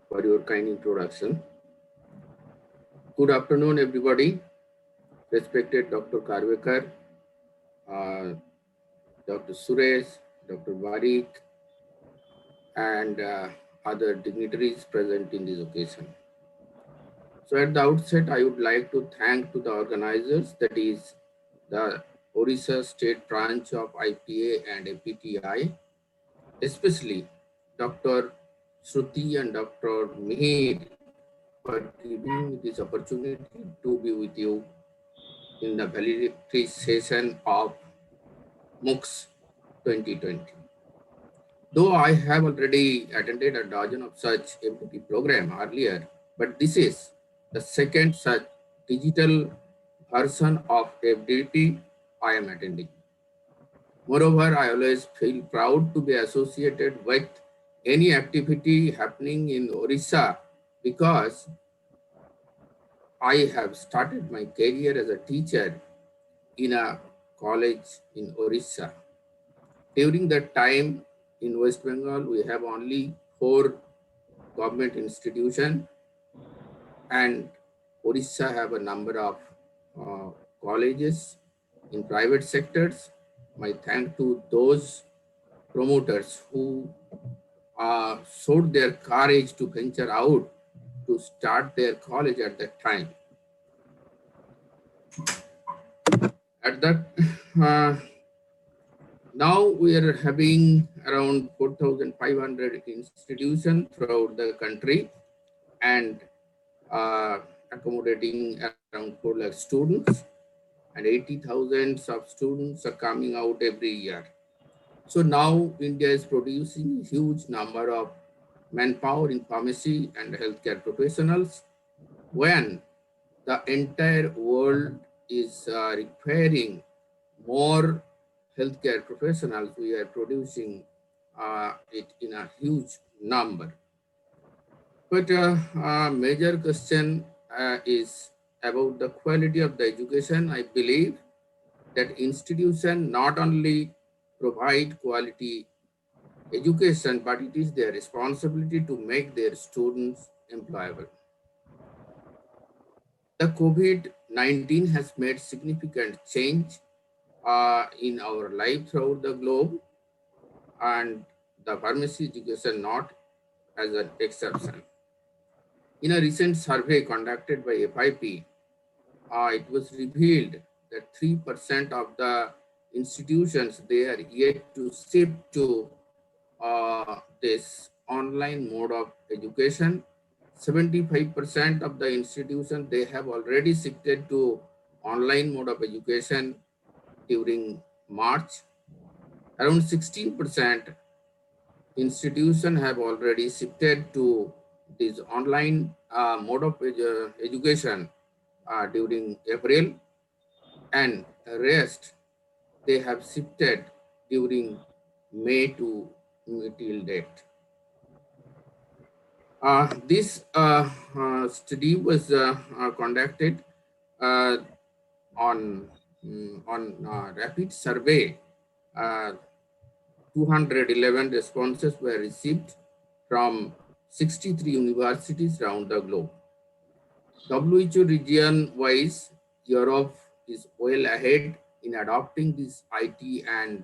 for your kind introduction. Good afternoon, everybody. Respected Dr. Karvekar, Dr. Suresh, Dr. Varik, and other dignitaries present in this occasion. So at the outset, I would like to thank to the organizers, that is the Orissa State Branch of IPA and APTI, especially Dr. Shruti and Dr. Mihir, for giving me this opportunity to be with you in the valedictory session of MOOCs 2020. Though I have already attended a dozen of such FDP program earlier, but this is the second such digital version of FDP I am attending. Moreover, I always feel proud to be associated with any activity happening in Orissa, because I have started my career as a teacher in a college in Orissa. During that time in West Bengal, we have only 4 government institutions, and Orissa have a number of colleges in private sectors. My thanks to those promoters who showed their courage to venture out to start their college at that time. At that, now we are having around 4,500 institutions throughout the country and accommodating around 4 lakh students, and 80,000 of students are coming out every year. So now India is producing a huge number of manpower in pharmacy and healthcare professionals. When the entire world is requiring more healthcare professionals, we are producing it in a huge number. But major question is about the quality of the education. I believe that institution not only provide quality education, but it is their responsibility to make their students employable. The COVID-19 has made significant change in our life throughout the globe, and the pharmacy education not as an exception. In a recent survey conducted by FIP, it was revealed that 3% of the institutions, they are yet to shift to this online mode of education. 75% of the institutions, they have already shifted to online mode of education during March. Around 16% institutions have already shifted to this online mode of education during April, and the rest they have shifted during May to till date. This study was conducted on rapid survey. 211 responses were received from 63 universities around the globe. WHO region-wise, Europe is well ahead in adopting this IT and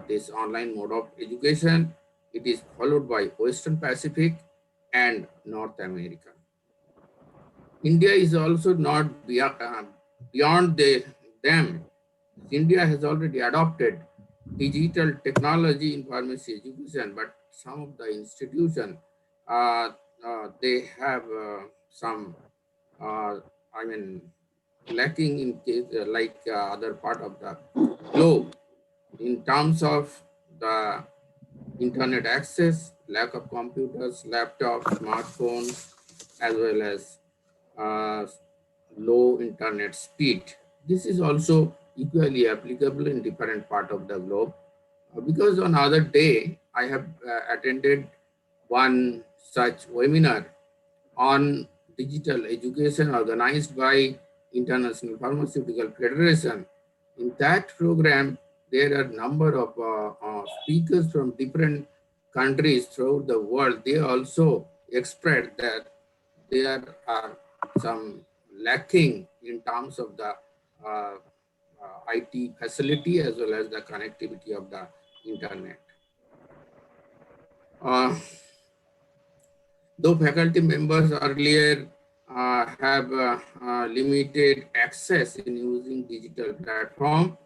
this online mode of education. It is followed by Western Pacific and North America. India is also not beyond them. India has already adopted digital technology in pharmacy education, but some of the institutions, they have some, lacking in case, like other part of the globe in terms of the internet access, lack of computers, laptops, smartphones, as well as low internet speed. This is also equally applicable in different part of the globe. Because on other day, I have attended one such webinar on digital education organized by International Pharmaceutical Federation. In that program, there are a number of speakers from different countries throughout the world. They also expressed that there are some lacking in terms of the IT facility as well as the connectivity of the internet. Though faculty members earlier have limited access in using digital platform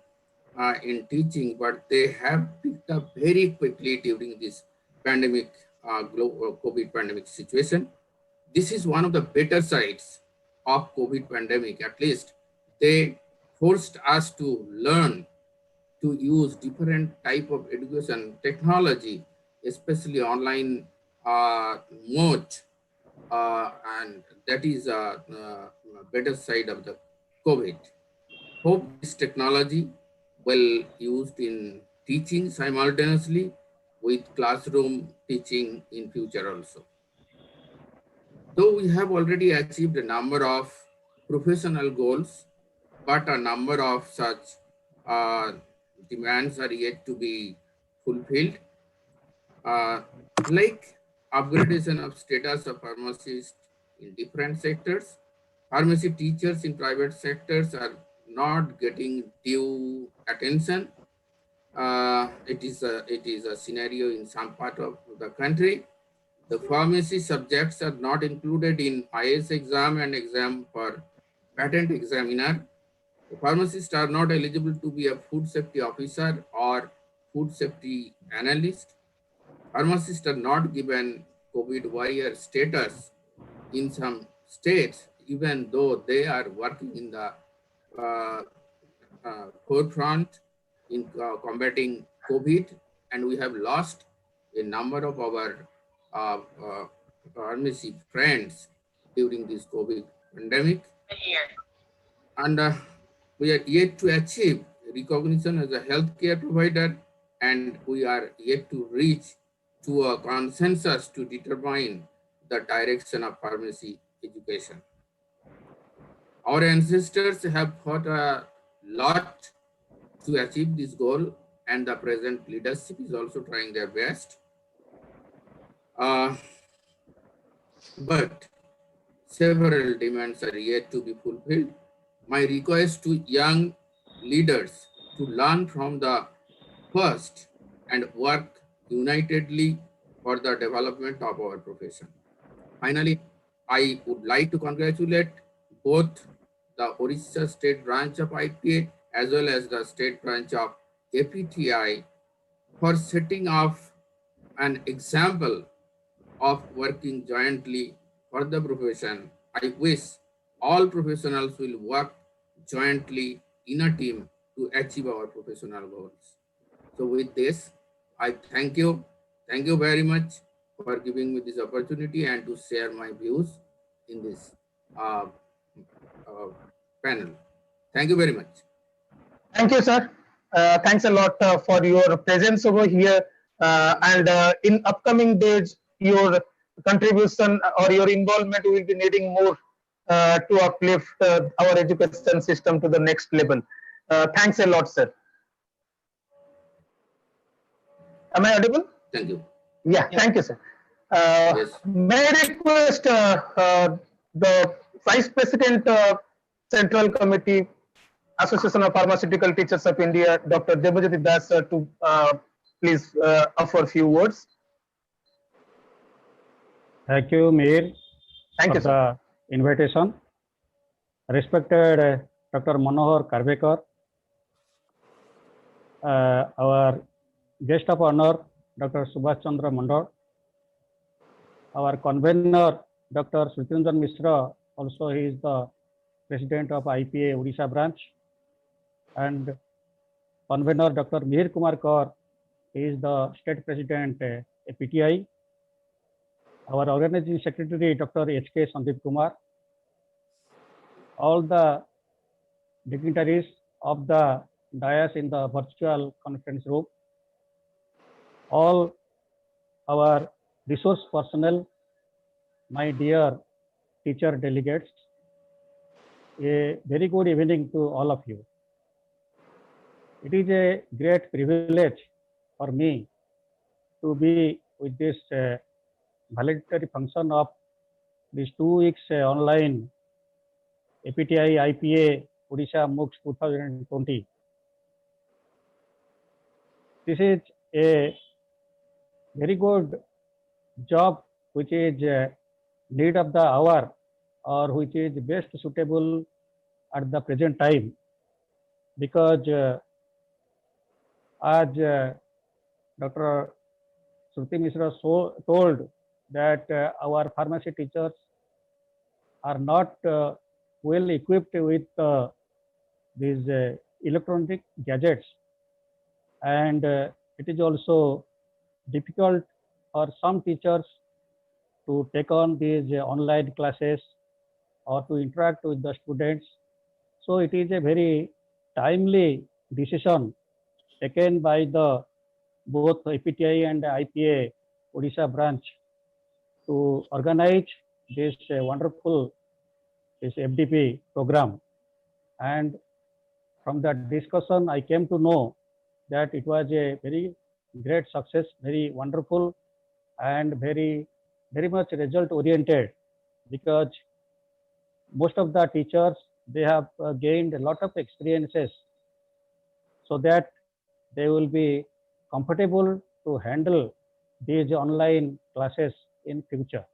in teaching, but they have picked up very quickly during this pandemic, COVID pandemic situation. This is one of the better sides of COVID pandemic. At least they forced us to learn to use different type of education technology, especially online mode, and that is a better side of the COVID. Hope this technology will used in teaching simultaneously with classroom teaching in future also. Though we have already achieved a number of professional goals, but a number of such demands are yet to be fulfilled, like upgradation of status of pharmacists in different sectors. Pharmacy teachers in private sectors are not getting due attention. It is a scenario in some part of the country. The pharmacy subjects are not included in IAS exam and exam for patent examiner. The pharmacists are not eligible to be a food safety officer or food safety analyst. Pharmacists are not given COVID warrior status in some states, even though they are working in the forefront in combating COVID, and we have lost a number of our pharmacy friends during this COVID pandemic. And we are yet to achieve recognition as a healthcare provider, and we are yet to reach to a consensus to determine the direction of pharmacy education. Our ancestors have fought a lot to achieve this goal, and the present leadership is also trying their best. But several demands are yet to be fulfilled. My request to young leaders to learn from the first and work unitedly for the development of our profession. Finally, I would like to congratulate both the Orissa State Branch of IPA as well as the State Branch of APTI for setting off an example of working jointly for the profession. I wish all professionals will work jointly in a team to achieve our professional goals. So with this, I thank you. Thank you very much for giving me this opportunity and to share my views in this panel. Thank you very much. Thank you, sir. Thanks a lot for your presence over here. And in upcoming days, your contribution or your involvement will be needing more to uplift our education system to the next level. Thanks a lot, sir. Am I audible? Thank you. Yeah, thank you, sir. Yes. May I request the Vice President Central Committee Association of Pharmaceutical Teachers of India, Dr. Debajyoti Das, to please offer a few words. Thank you, Mir, Thank for you, sir. the invitation. Respected Dr. Manohar Karvekar, our guest of honor, Dr. Subhash Chandra Mandal, our convener, Dr. Shrutinjan Mishra, also he is the president of IPA Odisha branch, and convener Dr. Mihir Kumar Kaur, he is the state president PTI. Our organizing secretary, Dr. H.K. Sandeep Kumar, all the dignitaries of the dais in the virtual conference room, all our resource personnel, my dear teacher delegates, a very good evening to all of you. It is a great privilege for me to be with this voluntary function of these 2 weeks online APTI IPA Odisha MOOCs 2020. This is a very good job which is need of the hour, or which is best suitable at the present time, because as Dr. Shruti Mishra told that our pharmacy teachers are not well equipped with these electronic gadgets, and it is also difficult for some teachers to take on these online classes or to interact with the students. So it is a very timely decision taken by the both APTI and IPA Odisha branch to organize this wonderful this FDP program. And from that discussion, I came to know that it was a very great success, very wonderful, and very much result oriented, because most of the teachers, they have gained a lot of experiences, so that they will be comfortable to handle these online classes in future.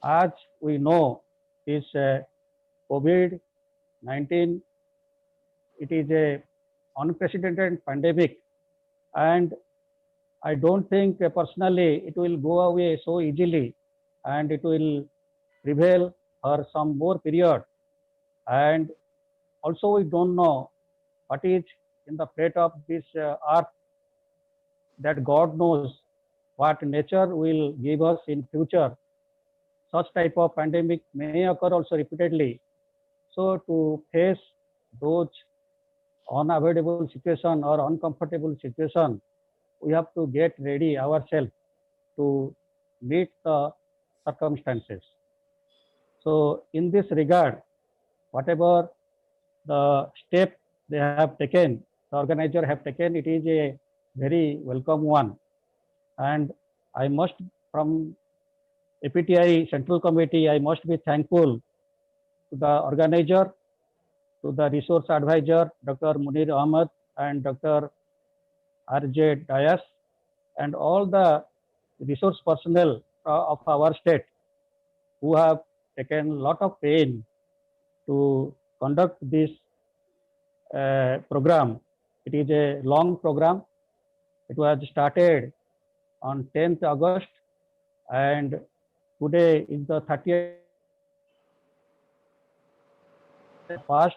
As we know, this COVID-19, it is a unprecedented pandemic, and I don't think personally it will go away so easily, and it will prevail for some more period. And also we don't know what is in the fate of this earth, that God knows what nature will give us in future. Such type of pandemic may occur also repeatedly. So to face those unavoidable situation or uncomfortable situation, we have to get ready ourselves to meet the circumstances. So in this regard, whatever the step they have taken, the organizer have taken, it is a very welcome one. And I must, from APTI Central Committee, I must be thankful to the organizer, to the resource advisor, Dr. Munir Ahmed and Dr. R.J. Dias, and all the resource personnel of our state who have taken a lot of pain to conduct this program. It is a long program. It was started on 10th August, and today is the 30th past,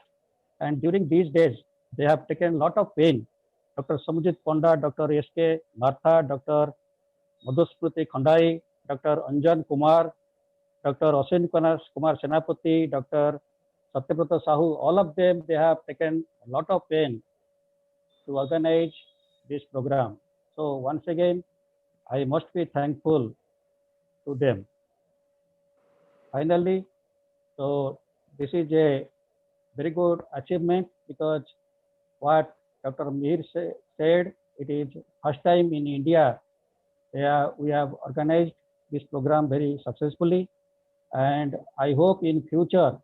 and during these days they have taken a lot of pain. Dr. Samujit Ponda, Dr. S.K. Martha, Dr. Madhusmruti Khandai, Dr. Anjan Kumar, Dr. Asin Kumar Senapati, Dr. Satyabrata Sahu, all of them, they have taken a lot of pain to organize this program. So once again, I must be thankful to them. Finally, so this is a very good achievement, because what Dr. Mir said, it is first time in India we have organized this program very successfully, and I hope in future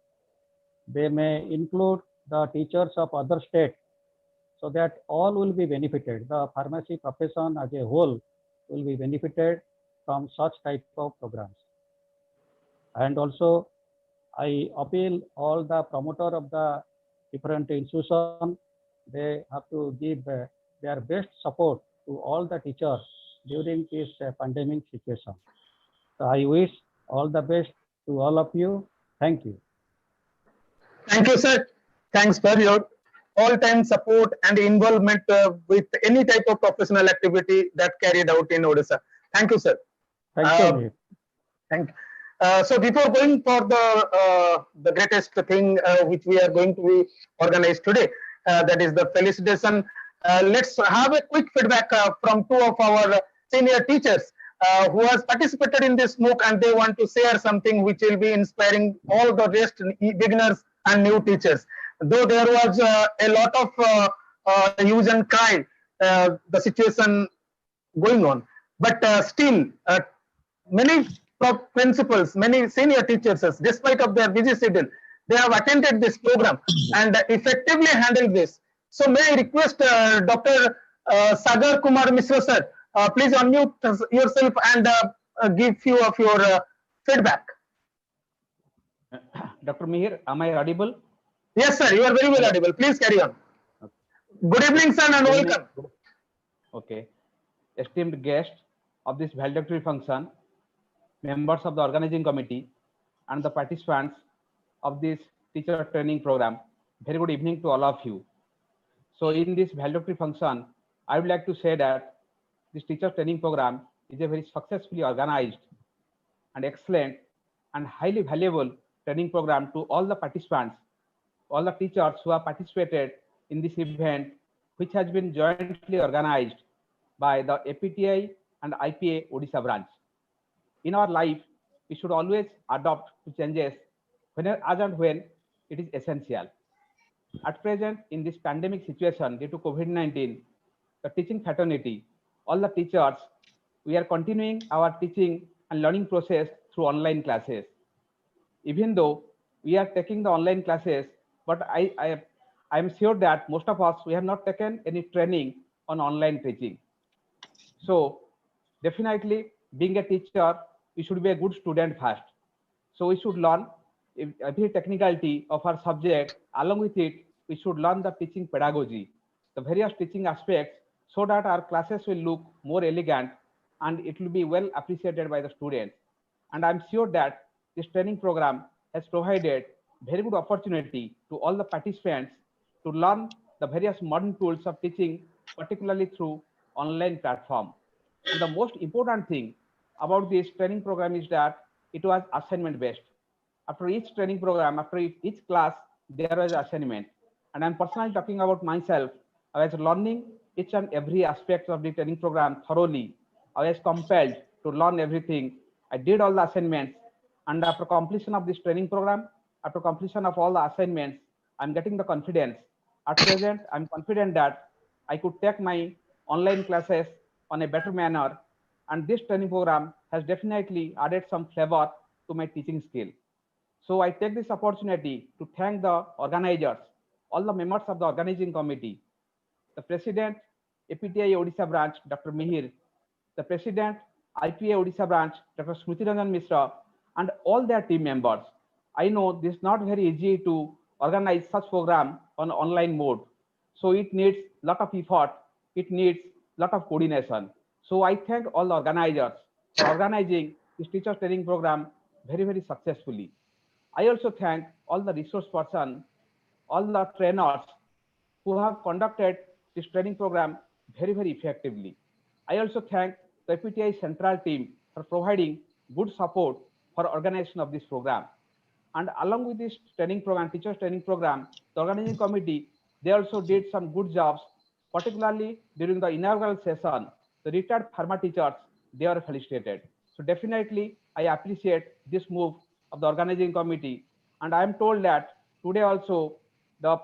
they may include the teachers of other states, so that all will be benefited. The pharmacy profession as a whole will be benefited from such type of programs. And also, I appeal all the promoter of the different institution, they have to give their best support to all the teachers during this pandemic situation. So I wish all the best to all of you. Thank you. Thank you, sir. Thanks for your all-time support and involvement with any type of professional activity that carried out in Odisha. Thank you, sir. Thank you. Mihir. Thank you. So before going for the greatest thing which we are going to be organized today, that is the felicitation. Let's have a quick feedback from two of our senior teachers who has participated in this MOOC, and they want to share something which will be inspiring all the rest beginners and new teachers. Though there was a lot of use and cry, the situation going on, but still many principals, many senior teachers, despite of their busy schedule, they have attended this program and effectively handled this. So may I request Dr. Sagar Kumar Mishra sir, please unmute yourself and give few of your feedback. Dr. Mihir, am I audible? Yes, sir, you are very well audible. Please carry on. Good evening, sir, and welcome. Okay. Esteemed guests of this valedictory function, members of the organizing committee, and the participants of this teacher training program, very good evening to all of you. So in this valedictory function, I would like to say that this teacher training program is a very successfully organized and excellent and highly valuable training program to all the participants, all the teachers who have participated in this event, which has been jointly organized by the APTI and IPA Odisha branch. In our life, we should always adapt to changes as and when it is essential. At present, in this pandemic situation due to COVID-19, the teaching fraternity, all the teachers, we are continuing our teaching and learning process through online classes. Even though we are taking the online classes, but I am sure that most of us, we have not taken any training on online teaching. So definitely, being a teacher, we should be a good student first. So we should learn every technicality of our subject. Along with it, we should learn the teaching pedagogy, the various teaching aspects, so that our classes will look more elegant and it will be well appreciated by the students. And I'm sure that this training program has provided very good opportunity to all the participants to learn the various modern tools of teaching, particularly through online platform. And the most important thing about this training program is that it was assignment based. After each training program, after each class, there was assignment. And I'm personally talking about myself. I was learning each and every aspect of the training program thoroughly. I was compelled to learn everything. I did all the assignments. And after completion of this training program, after completion of all the assignments, I'm getting the confidence. At present, I'm confident that I could take my online classes on a better manner. And this training program has definitely added some flavor to my teaching skill. So I take this opportunity to thank the organizers, all the members of the organizing committee, the president, APTI Odisha branch, Dr. Mihir, the president, IPA Odisha branch, Dr. Smriti Ranjan Mishra, and all their team members. I know this is not very easy to organize such program on online mode. So it needs a lot of effort. It needs a lot of coordination. So I thank all the organizers for organizing this teacher training program very, very successfully. I also thank all the resource persons, all the trainers who have conducted this training program very, very effectively. I also thank the APTI central team for providing good support for organization of this program. And along with this training program, teachers training program, the organizing committee, they also did some good jobs, particularly during the inaugural session. The retired pharma teachers, they are felicitated. So definitely, I appreciate this move of the organizing committee. And I am told that today also, the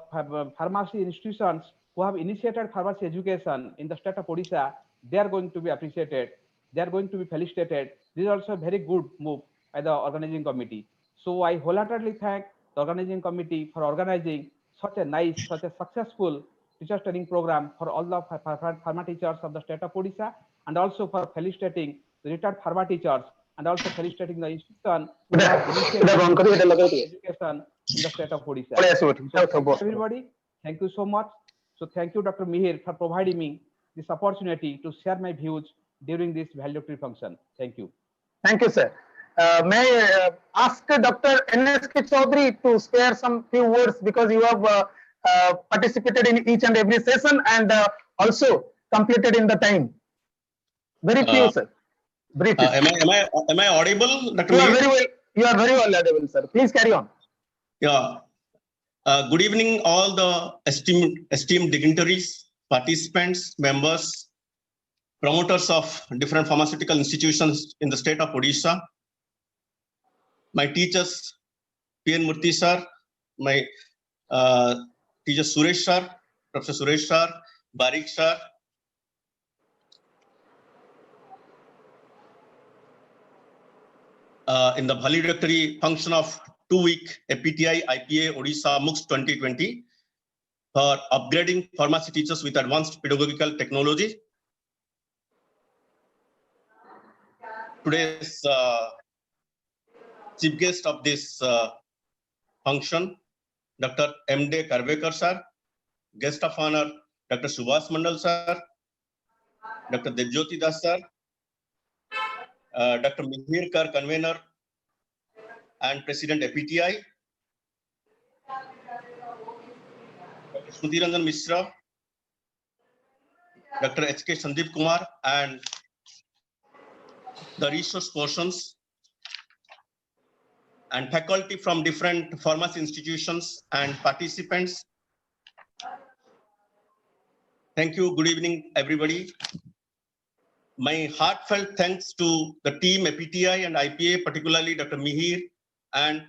pharmacy institutions who have initiated pharmacy education in the state of Odisha, they are going to be appreciated. They are going to be felicitated. This is also a very good move by the organizing committee. So I wholeheartedly thank the organizing committee for organizing such a nice, such a successful teacher training program for all the pharma teachers of the state of Odisha, and also for felicitating the retired pharma teachers, and also felicitating the institution who have initiated education in the state of Odisha. So thank you everybody. Thank you so much. So thank you, Dr. Mihir, for providing me this opportunity to share my views during this valedictory function. Thank you. Thank you, sir. May I ask Dr. N.S.K. Chaudhary to spare some few words, because you have participated in each and every session and also completed in the time. Very few, sir. Brief. Am I audible, Dr. You are Mihir? very well. You are very well audible, sir. Please carry on. Yeah. Good evening, all the esteemed dignitaries, participants, members, promoters of different pharmaceutical institutions in the state of Odisha. My teachers, P.N. Murthy sir, my teacher Suresh sir, Professor Suresh sir, Barik sir, in the valedictory function of 2-week APTI IPA Odisha MOOCs 2020 for upgrading pharmacy teachers with advanced pedagogical technology. Today's chief guest of this function, Dr. M.D. Karvekar sir, guest of honor, Dr. Subhas Mandal sir, Dr. Debjyoti Das sir, Dr. Mihir Kar, convener and president APTI, Dr. Shruti Ranjan Mishra, Dr. H.K. Sandeep Kumar, and the resource persons and faculty from different pharmacy institutions and participants. Thank you. Good evening, everybody. My heartfelt thanks to the team APTI and IPA, particularly Dr. Mihir and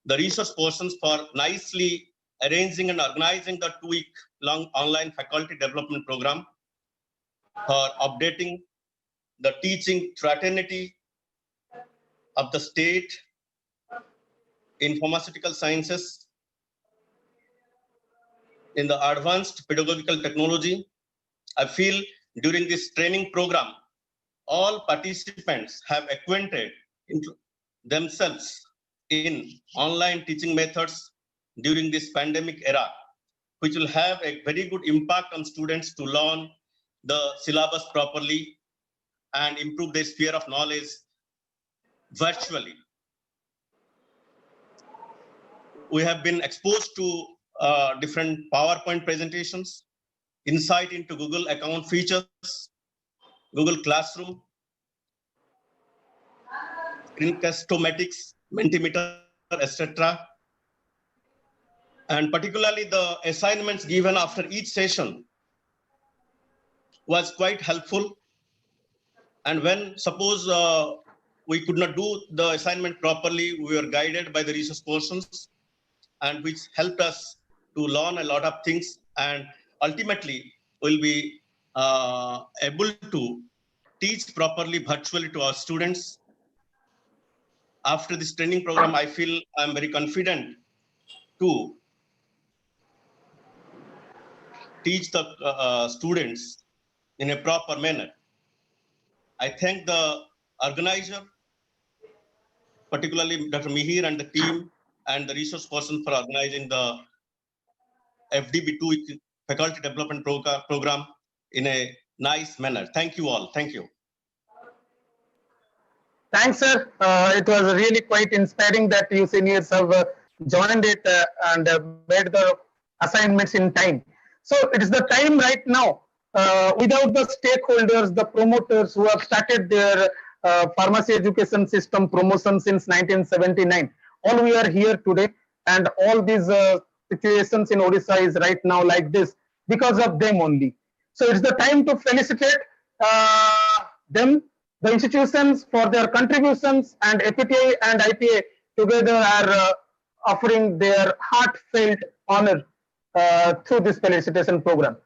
the resource persons for nicely arranging and organizing the 2-week long online faculty development program for updating the teaching fraternity of the state in pharmaceutical sciences in the advanced pedagogical technology. I feel during this training program, all participants have acquainted themselves in online teaching methods during this pandemic era, which will have a very good impact on students to learn the syllabus properly and improve their sphere of knowledge virtually. We have been exposed to different PowerPoint presentations, insight into Google account features, Google Classroom, Screencast-O-Matics, Mentimeter, etc. And particularly the assignments given after each session was quite helpful. And when suppose we could not do the assignment properly, we were guided by the resource persons, and which helped us to learn a lot of things, and ultimately will be able to teach properly virtually to our students. After this training program, I feel I'm very confident to teach the students in a proper manner. I thank the organizer, particularly Dr. Mihir and the team and the resource person for organizing the FDB 2 faculty development program in a nice manner. Thank you all. Thank you. Thanks, sir. It was really quite inspiring that you seniors have joined it and made the assignments in time. So it is the time right now. Without the stakeholders, the promoters who have started their pharmacy education system promotion since 1979, all we are here today, and all these situations in Odisha is right now like this because of them only. So it's the time to felicitate them, the institutions, for their contributions, and APTI and IPA together are offering their heartfelt honor through this felicitation program.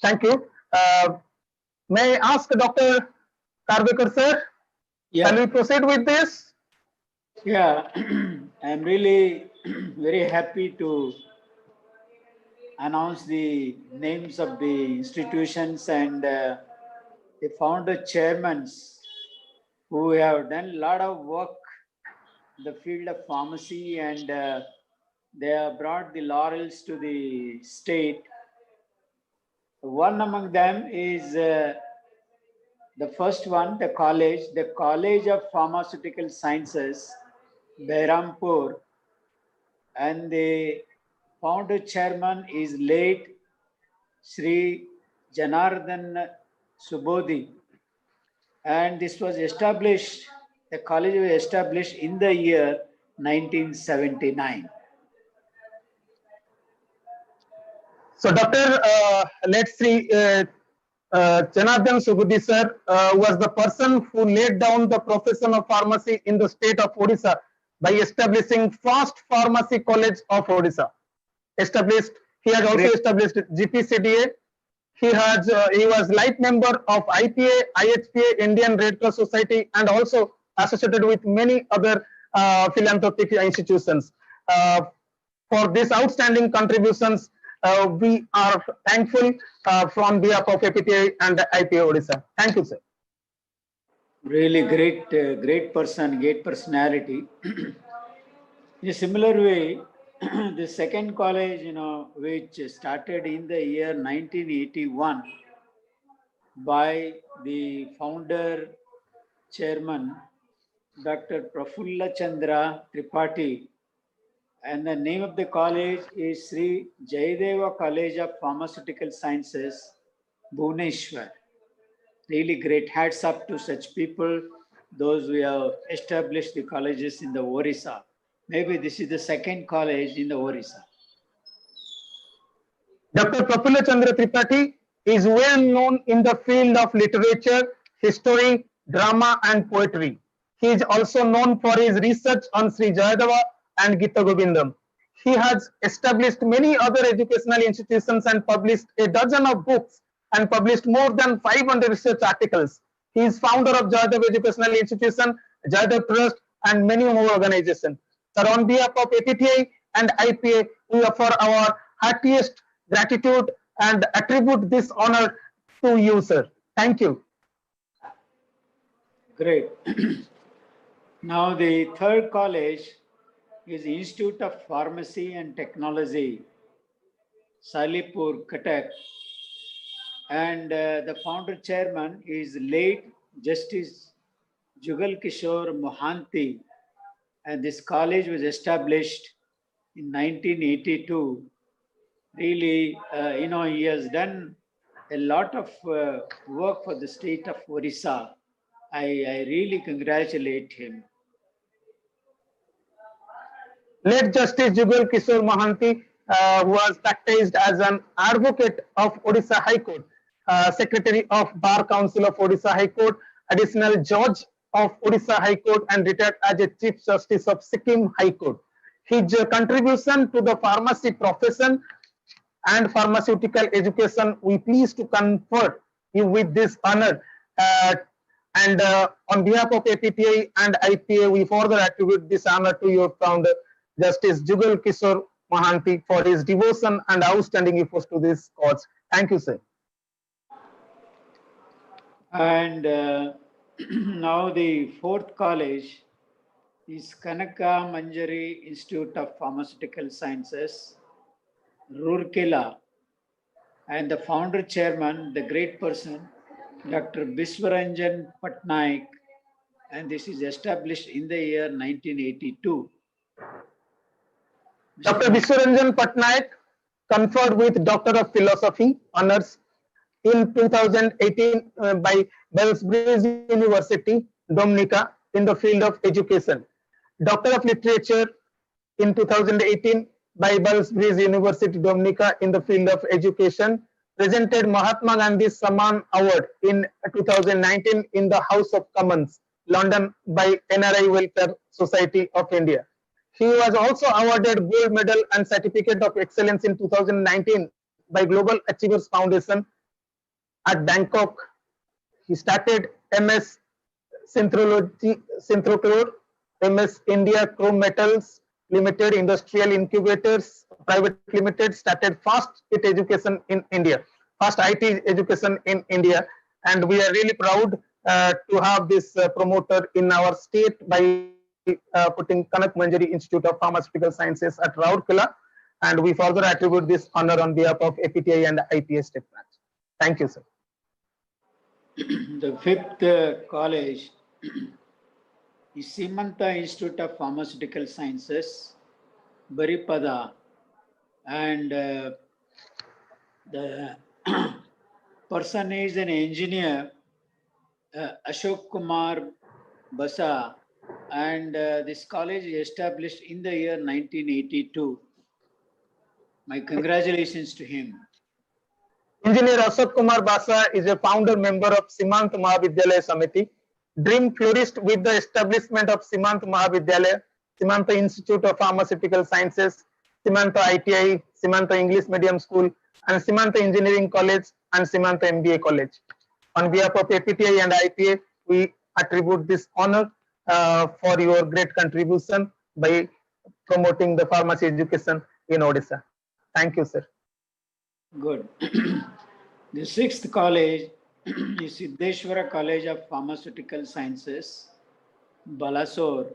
Thank you. May I ask Dr. Karvekar sir, can we proceed with this? Yeah, I'm really very happy to announce the names of the institutions and the founder chairmen who have done a lot of work in the field of pharmacy, and they have brought the laurels to the state. One among them is the first one, the College of Pharmaceutical Sciences, Behrampur, and the founder chairman is late Sri Janardhan Subodhi. And this was established, the college was established in the year 1979. So, Dr. Let's see, Janardhan Subodhi sir was the person who laid down the profession of pharmacy in the state of Odisha by establishing first pharmacy college of Odisha. He has also established GPCDA. He was light member of IPA, IHPA, Indian Red Cross Society, and also associated with many other philanthropic institutions. For these outstanding contributions, we are thankful from behalf of APTI and IPA Odisha. Thank you, sir. Really great person, great personality. In a similar way, the second college, which started in the year 1981 by the founder chairman, Dr. Prafulla Chandra Tripathi, and the name of the college is Sri Jayadeva College of Pharmaceutical Sciences, Bhubaneswar. Really great. Hats up to such people, those who have established the colleges in the Orissa. Maybe this is the second college in the Orissa. Dr. Prafulla Chandra Tripathi is well known in the field of literature, history, drama, and poetry. He is also known for his research on Sri Jayadeva and Gita Govindam. He has established many other educational institutions and published a dozen of books and published more than 500 research articles. He is founder of Jayadeva Educational Institution, Jayadeva Trust, and many more organizations. Sir, on behalf of APTI and IPA, we offer our heartiest gratitude and attribute this honor to you, sir. Thank you. Great. Now the third college is Institute of Pharmacy and Technology, Salipur, Cuttack. And the founder chairman is late Justice Jugal Kishore Mohanty. And this college was established in 1982. Really, he has done a lot of work for the state of Orissa. I really congratulate him. Late Justice Jugal Kishore Mohanty was practiced as an advocate of Odisha High Court, Secretary of Bar Council of Odisha High Court, additional judge of Odisha High Court, and retired as a Chief Justice of Sikkim High Court. His contribution to the pharmacy profession and pharmaceutical education, we pleased to confer you with this honor. And on behalf of APTI and IPA, we further attribute this honor to your founder, Justice Jugal Kishore Mohanty, for his devotion and outstanding efforts to this cause. Thank you, sir. And now the fourth college is Kanaka Manjari Institute of Pharmaceutical Sciences, Rourkela, and the founder chairman, the great person, Dr. Biswaranjan Patnaik, and this is established in the year 1982. Dr. Biswaranjan Patnaik conferred with Doctor of Philosophy honors in 2018 by Wellsbridge University, Dominica, in the field of education. Doctor of Literature in 2018 by Wellsbridge University, Dominica, in the field of education. Presented Mahatma Gandhi Samman Award in 2019 in the House of Commons, London, by NRI Welfare Society of India. He was also awarded Gold Medal and Certificate of Excellence in 2019 by Global Achievers Foundation at Bangkok. He started MS Synthrocolor, MS India Chrome Metals, Limited Industrial Incubators Private Limited started fast IT education in India, fast IT education in India, and we are really proud to have this promoter in our state by putting Kanak Manjari Institute of Pharmaceutical Sciences at Rourkela, and we further attribute this honor on behalf of APTI and IPA State Branch. Thank you, sir. The fifth college is Simanta Institute of Pharmaceutical Sciences, Baripada, and the person is an engineer, Ashok Kumar Basa, and this college is established in the year 1982. My congratulations to him. Engineer Ashok Kumar Basa is a founder member of Simant Mahavidyalaya Samiti. Dream flourished with the establishment of Simant Mahavidyalaya, Simanta Institute of Pharmaceutical Sciences, Simanta ITI, Simanta English Medium School, and Simanta Engineering College and Simanta MBA College. On behalf of APTI and IPA, we attribute this honor for your great contribution by promoting the pharmacy education in Odisha. Thank you, sir. Good. The sixth college is Siddheshwara College of Pharmaceutical Sciences, Balasore,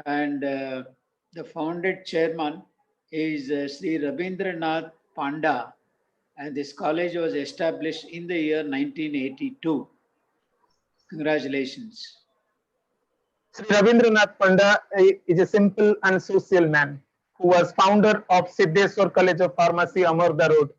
and the founded chairman is Sri Rabindranath Panda, and this college was established in the year 1982. Congratulations. Sri Rabindranath Panda is a simple and social man who was founder of Siddheshwar College of Pharmacy, Amarda Road.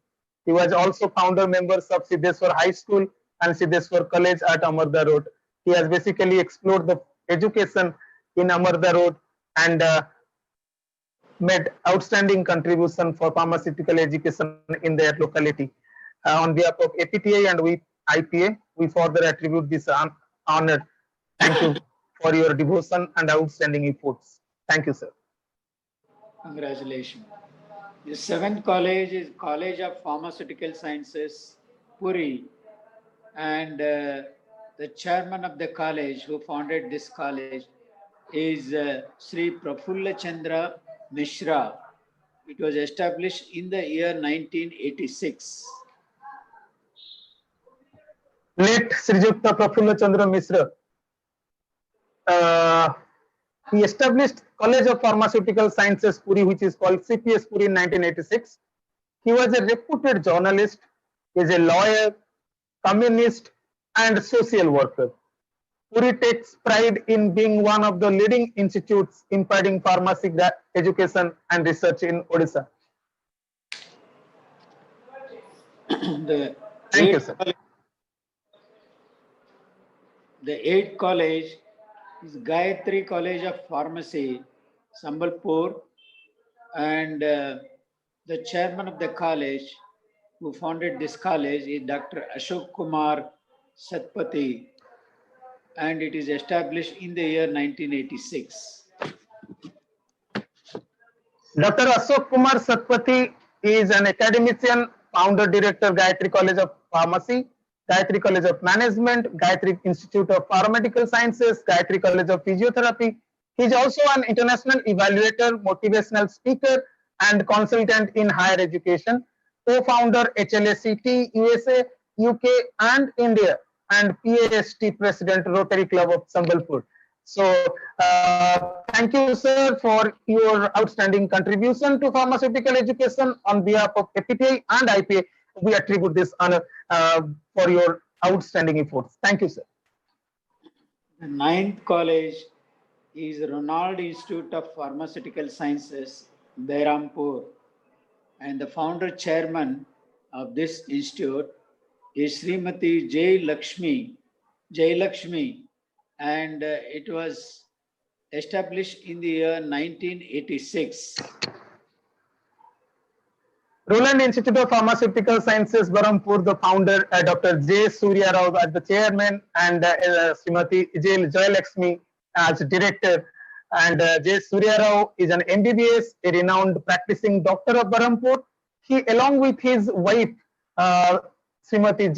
He was also founder members of Siddheshwar High School and Siddheshwar College at Amarda Road. He has basically explored the education in Amarda Road and made outstanding contribution for pharmaceutical education in their locality. On behalf of APTI and we IPA, we further attribute this honor. Thank you for your devotion and outstanding efforts. Thank you, sir. Congratulations. The seventh college is College of Pharmaceutical Sciences, Puri, and the chairman of the college who founded this college is Sri Prafulla Chandra Mishra. It was established in the year 1986. Late Srijukta Prafulla Chandra Mishra. He established College of Pharmaceutical Sciences Puri, which is called CPS Puri in 1986. He was a reputed journalist, he is a lawyer, communist, and social worker. Puri takes pride in being one of the leading institutes imparting pharmacy education and research in Odisha. Thank you, sir. The eighth college is Gayatri College of Pharmacy, Sambalpur, and the chairman of the college who founded this college is Dr. Ashok Kumar Satpathy, and it is established in the year 1986. Dr. Ashok Kumar Satpathy is an academician, founder, director, Gayatri College of Pharmacy, Gayatri College of Management, Gayatri Institute of Paramedical Sciences, Gayatri College of Physiotherapy. He is also an international evaluator, motivational speaker, and consultant in higher education, co-founder HLACT, USA, UK, and India, and PAST President, Rotary Club of Sambalpur. So, thank you, sir, for your outstanding contribution to pharmaceutical education. On behalf of APTI and IPA, we attribute this honor for your outstanding efforts. Thank you, sir. The ninth college is Ronald Institute of Pharmaceutical Sciences, Behrampur, and the founder chairman of this institute is Srimati Jayalakshmi, and it was established in the year 1986. Roland Institute of Pharmaceutical Sciences, Behrampur, the founder, Dr. J. Surya Rao as the chairman, and Srimati Jayalakshmi as director. And J. Surya Rao is an MBBS, a renowned practicing doctor of Behrampur. He, along with his wife, Srimati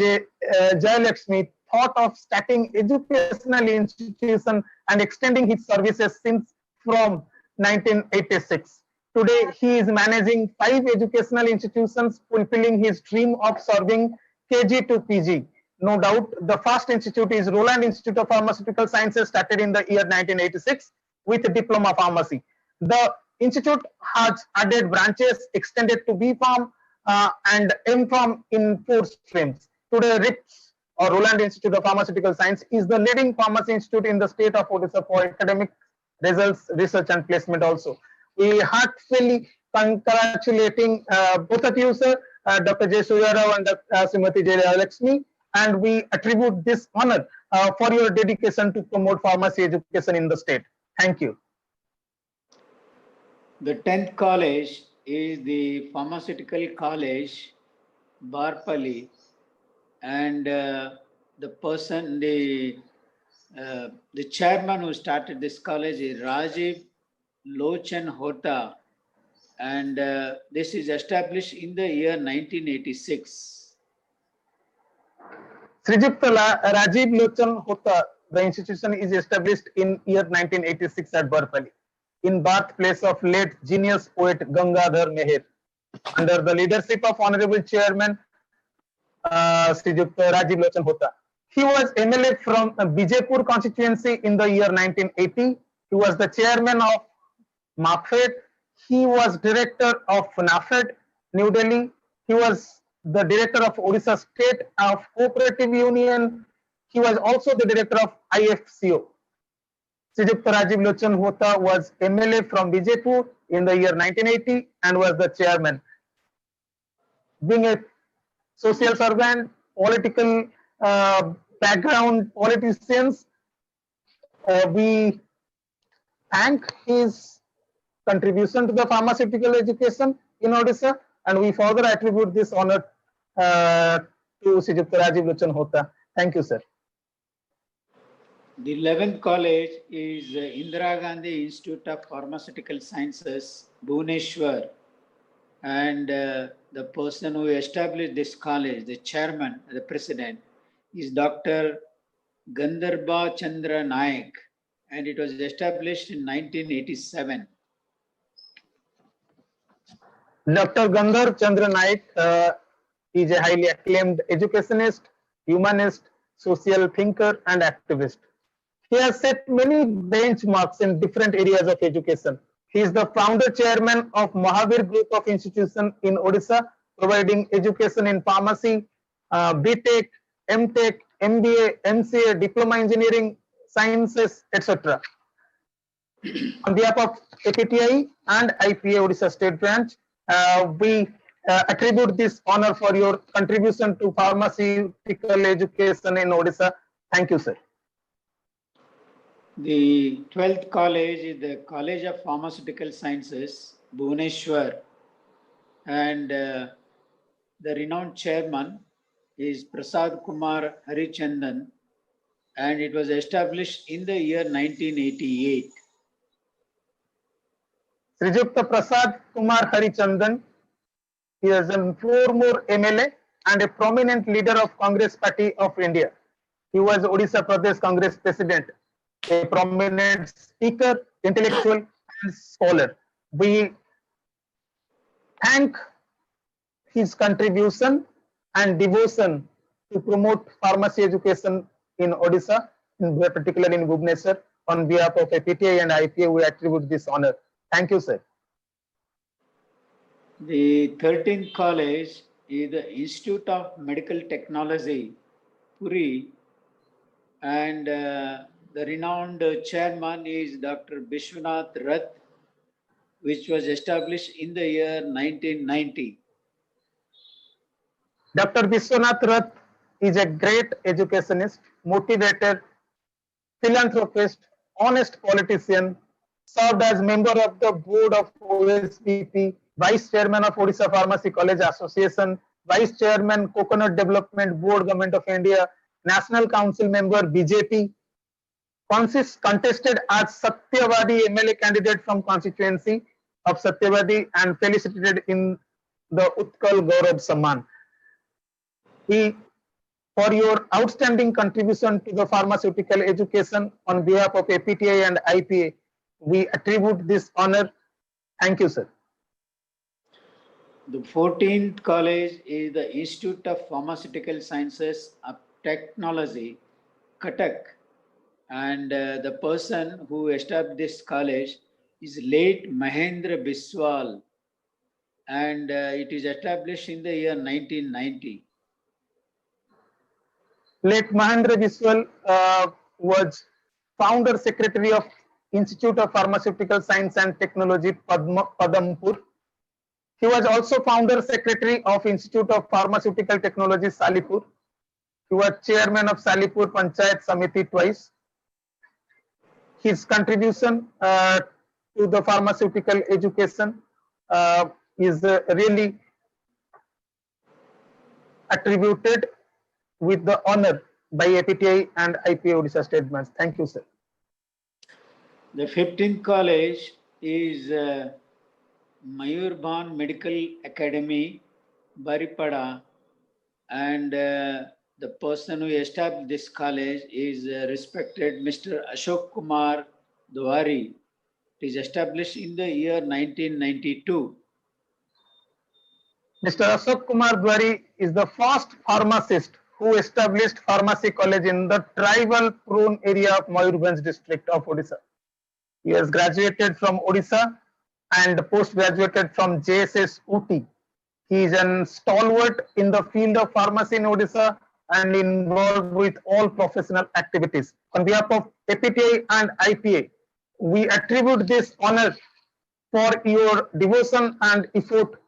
Jayalakshmi, thought of starting educational institution and extending his services since from 1986. Today, he is managing 5 educational institutions, fulfilling his dream of serving KG to PG. No doubt, the first institute is Roland Institute of Pharmaceutical Sciences, started in the year 1986 with diploma pharmacy. The institute has added branches, extended to B Pharm and M Pharm in 4 streams. Today, RIPS or Roland Institute of Pharmaceutical Science is the leading pharmacy institute in the state of Odisha for academic results, research and placement also. We heartfully congratulating both of you, sir, Dr. J. Surya Rao and Srimati J. Lakshmi, and we attribute this honor for your dedication to promote pharmacy education in the state. Thank you. The 10th college is the Pharmaceutical College, Barpali, and the chairman who started this college is Rajiv Lochan Hota, and this is established in the year 1986. Srijukta Rajiv Lochan Hota, the institution is established in year 1986 at Barpali, in birthplace of late genius poet Gangadhar Meher, under the leadership of Honorable Chairman Srijukta Rajiv Lochan Hota. He was MLA from Bijepur constituency in the year 1980. He was the chairman of MAFED. He was director of NAFED, New Delhi. He was the director of Odisha State of Cooperative Union. He was also the director of IFCO. Srijukta Rajiv Lochan Hota was MLA from Bijepur in the year 1980 and was the chairman. Being a social servant, political background politicians, we thank his contribution to the pharmaceutical education in Odisha, and we further attribute this honor to Srijukta Rajiv Lochan Hota. Thank you, sir. The 11th college is Indira Gandhi Institute of Pharmaceutical Sciences, Bhubaneswar, and the person who established this college, the chairman, the president, is Dr. Gandharba Chandra Naik, and it was established in 1987. Dr. Gandhar Chandra Naik is a highly acclaimed educationist, humanist, social thinker, and activist. He has set many benchmarks in different areas of education. He is the founder chairman of Mahavir Group of Institutions in Odisha, providing education in pharmacy, BTech, MTech, MBA, MCA, Diploma Engineering, Sciences, etc. On behalf of APTI and IPA Odisha State Branch, we attribute this honor for your contribution to pharmaceutical education in Odisha. Thank you, sir. The 12th college is the College of Pharmaceutical Sciences, Bhubaneswar, and the renowned chairman is Prasad Kumar Harichandan, and it was established in the year 1988. Srijukta Prasad Kumar Harichandan, he is a former MLA and a prominent leader of Congress Party of India. He was Odisha Pradesh Congress President, a prominent speaker, intellectual, and scholar. We thank his contribution and devotion to promote pharmacy education in Odisha, particularly in Bhubaneswar. On behalf of APTI and IPA, we attribute this honor. Thank you, sir. The 13th college is the Institute of Medical Technology, Puri, and the renowned chairman is Dr. Bishwanath Rath, which was established in the year 1990. Dr. Bishwanath Rath is a great educationist, motivator, philanthropist, honest politician, served as member of the board of OSPP, vice chairman of Odisha Pharmacy College Association, vice chairman Coconut Development Board, Government of India, National Council member, BJP, contested as Satyavadi MLA candidate from constituency of Satyavadi and felicitated in the Utkal Gaurav Samman. For your outstanding contribution to the pharmaceutical education on behalf of APTI and IPA, we attribute this honor. Thank you, sir. The 14th college is the Institute of Pharmaceutical Sciences of Technology, Cuttack. And the person who established this college is late Mahendra Biswal. And it is established in the year 1990. Late Mahendra Biswal was founder secretary of Institute of Pharmaceutical Science and Technology, Padampur. He was also founder secretary of Institute of Pharmaceutical Technology, Salipur. He was chairman of Salipur Panchayat Samiti twice. His contribution to the pharmaceutical education is really attributed with the honor by APTI and IPA Odisha State Branch. Thank you, sir. The 15th college is Mayurbhan Medical Academy, Baripada, and the person who established this college is respected Mr. Ashok Kumar Dwari. It is established in the year 1992. Mr. Ashok Kumar Dwari is the first pharmacist who established pharmacy college in the tribal prone area of Mayurbhanj district of Odisha. He has graduated from Odisha and post-graduated from JSS Ooty. He is an stalwart in the field of pharmacy in Odisha and involved with all professional activities. On behalf of APTI and IPA, we attribute this honor for your devotion and effort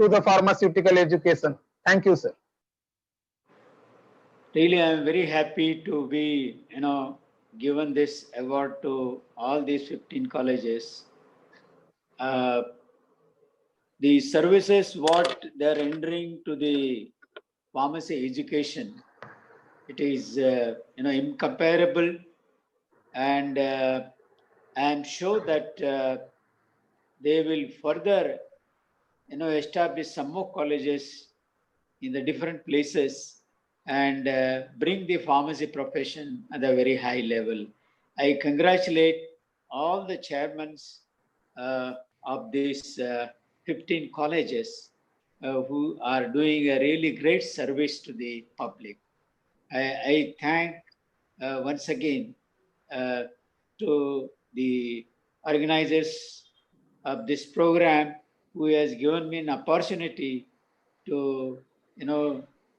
to the pharmaceutical education. Thank you, sir. Really, I am very happy to be, given this award to all these 15 colleges. The services what they are rendering to the pharmacy education, it is incomparable, and I am sure that they will further establish some more colleges in the different places and bring the pharmacy profession at a very high level. I congratulate all the chairmen of these 15 colleges who are doing a really great service to the public. I thank once again to the organizers of this program who has given me an opportunity to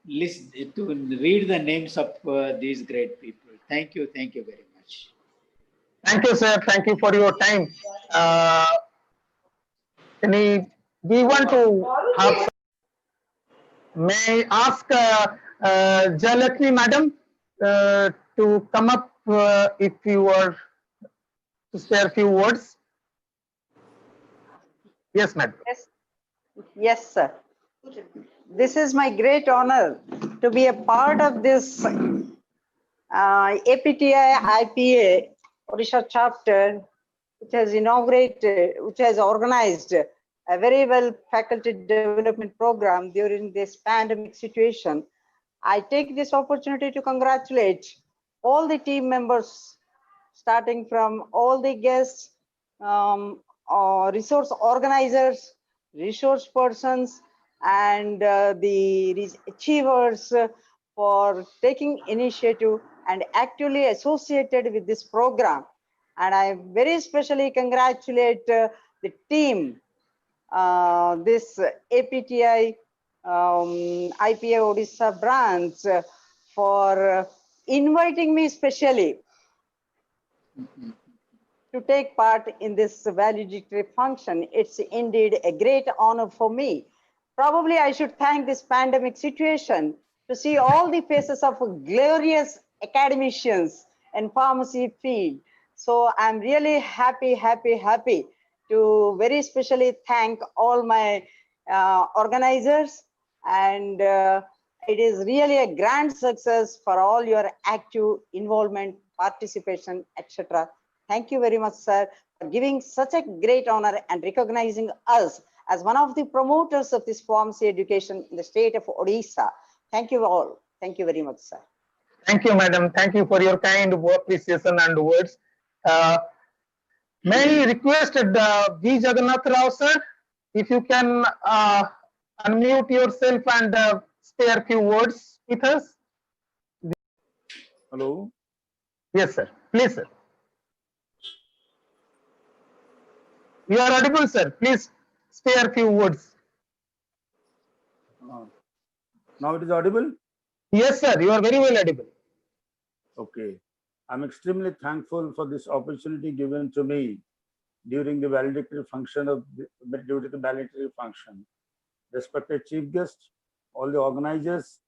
list to read the names of these great people. Thank you very much. Thank you, sir. Thank you for your time. We want to have. May I ask Jayalakshmi madam to come up if you were to share a few words. Yes, madam. Yes, sir. This is my great honor to be a part of this APTI IPA Odisha chapter, which has organized a very well faculty development program during this pandemic situation. I take this opportunity to congratulate all the team members, starting from all the guests, resource organizers, resource persons, and the achievers for taking initiative and actively associated with this program. And I very especially congratulate the team, this APTI IPA Odisha branch for inviting me specially to take part in this valedictory function. It's indeed a great honor for me. Probably I should thank this pandemic situation to see all the faces of glorious academicians in pharmacy field. So I'm really happy to very especially thank all my organizers, and it is really a grand success for all your active involvement, participation, etc. Thank you very much, sir, for giving such a great honor and recognizing us as one of the promoters of this pharmacy education in the state of Odisha. Thank you all. Thank you very much, sir. Thank you, madam. Thank you for your kind appreciation and words. May I request V. Jagannath Rao sir, if you can unmute yourself and spare a few words with us. Hello. Yes, sir. Please, sir. You are audible, sir. Please spare a few words. Now it is audible? Yes, sir. You are very well audible. Okay. I'm extremely thankful for this opportunity given to me during the valedictory function Respected Chief Guest, all the organizers,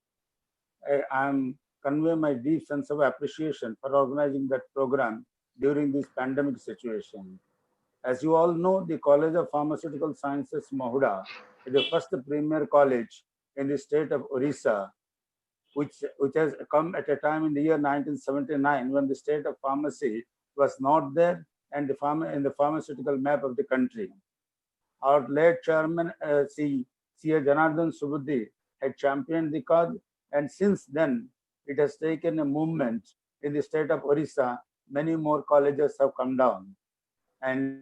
I am convey my deep sense of appreciation for organizing that program during this pandemic situation. As you all know, the College of Pharmaceutical Sciences, Mahuda, is the first premier college in the state of Orissa, which has come at a time in the year 1979 when the state of pharmacy was not there and in the pharmaceutical map of the country. Our late chairman, C. Janardhan Subudhi, had championed the cause, and since then it has taken a movement in the state of Orissa. Many more colleges have come down, and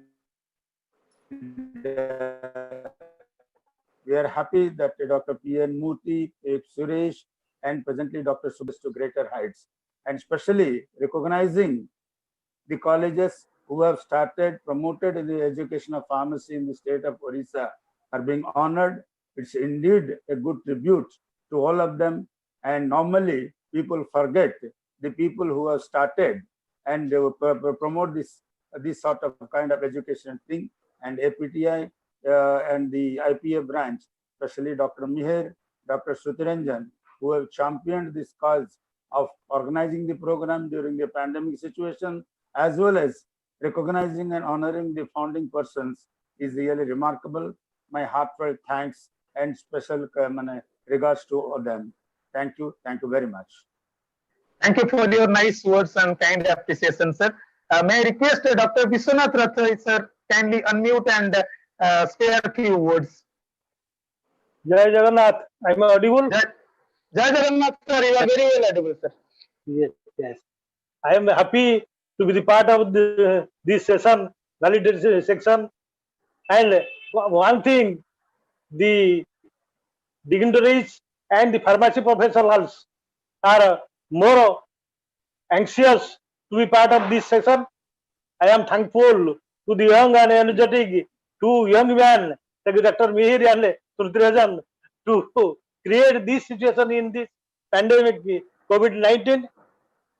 we are happy that Dr. P.N. Murthy, Suresh, and presently Dr. Subudhi to greater heights, and especially recognizing the colleges who have started, promoted in the education of pharmacy in the state of Orissa are being honored. It's indeed a good tribute to all of them. And normally people forget the people who have started and they will promote this sort of kind of education thing. And APTI and the IPA branch, especially Dr. Mihir, Dr. Sutiranjan, who have championed this cause of organizing the program during the pandemic situation, as well as recognizing and honoring the founding persons, is really remarkable. My heartfelt thanks and special regards to all them. Thank you very much. Thank you for your nice words and kind appreciation, sir. May I request Dr. Vishwanath Rathore, sir, kindly unmute and spare a few words. Jai Jagannath, I'm audible? Jai Jagannath, sir, you are very well audible, sir. Yes. I am happy to be the part of this session, validation section. And one thing, the dignitaries and the pharmacy professionals are more anxious to be part of this session. I am thankful to the young and energetic two young men, like Dr. Mihir and Sutiranjan, to create this situation in this pandemic COVID-19.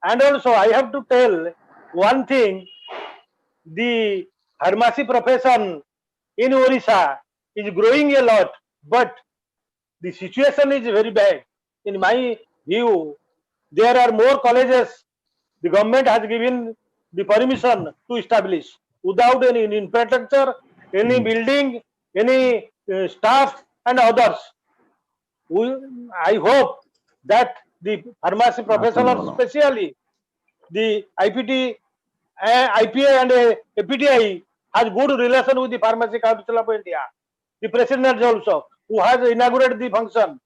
And also I have to tell one thing, the pharmacy profession in Orissa is growing a lot, but the situation is very bad. In my view, there are more colleges the government has given the permission to establish without any infrastructure, any building, any staff and others. I hope that the pharmacy professionals, especially the IPA and APTI, has good relation with the Pharmacy Council of India. The president also, who has inaugurated the function.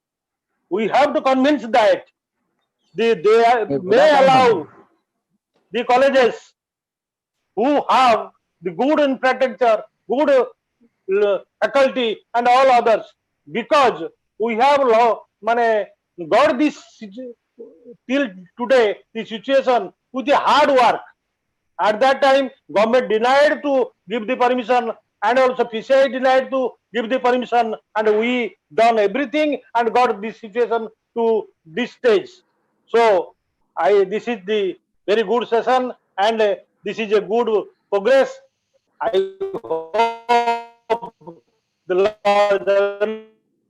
We have to convince that they may allow the colleges who have the good infrastructure, good faculty and all others, because we have got this till today the situation with the hard work. At that time, government denied to give the permission, and also PCI denied to give the permission, and we done everything and got this situation to this stage. So this is the very good session, and this is a good progress. I hope the Lord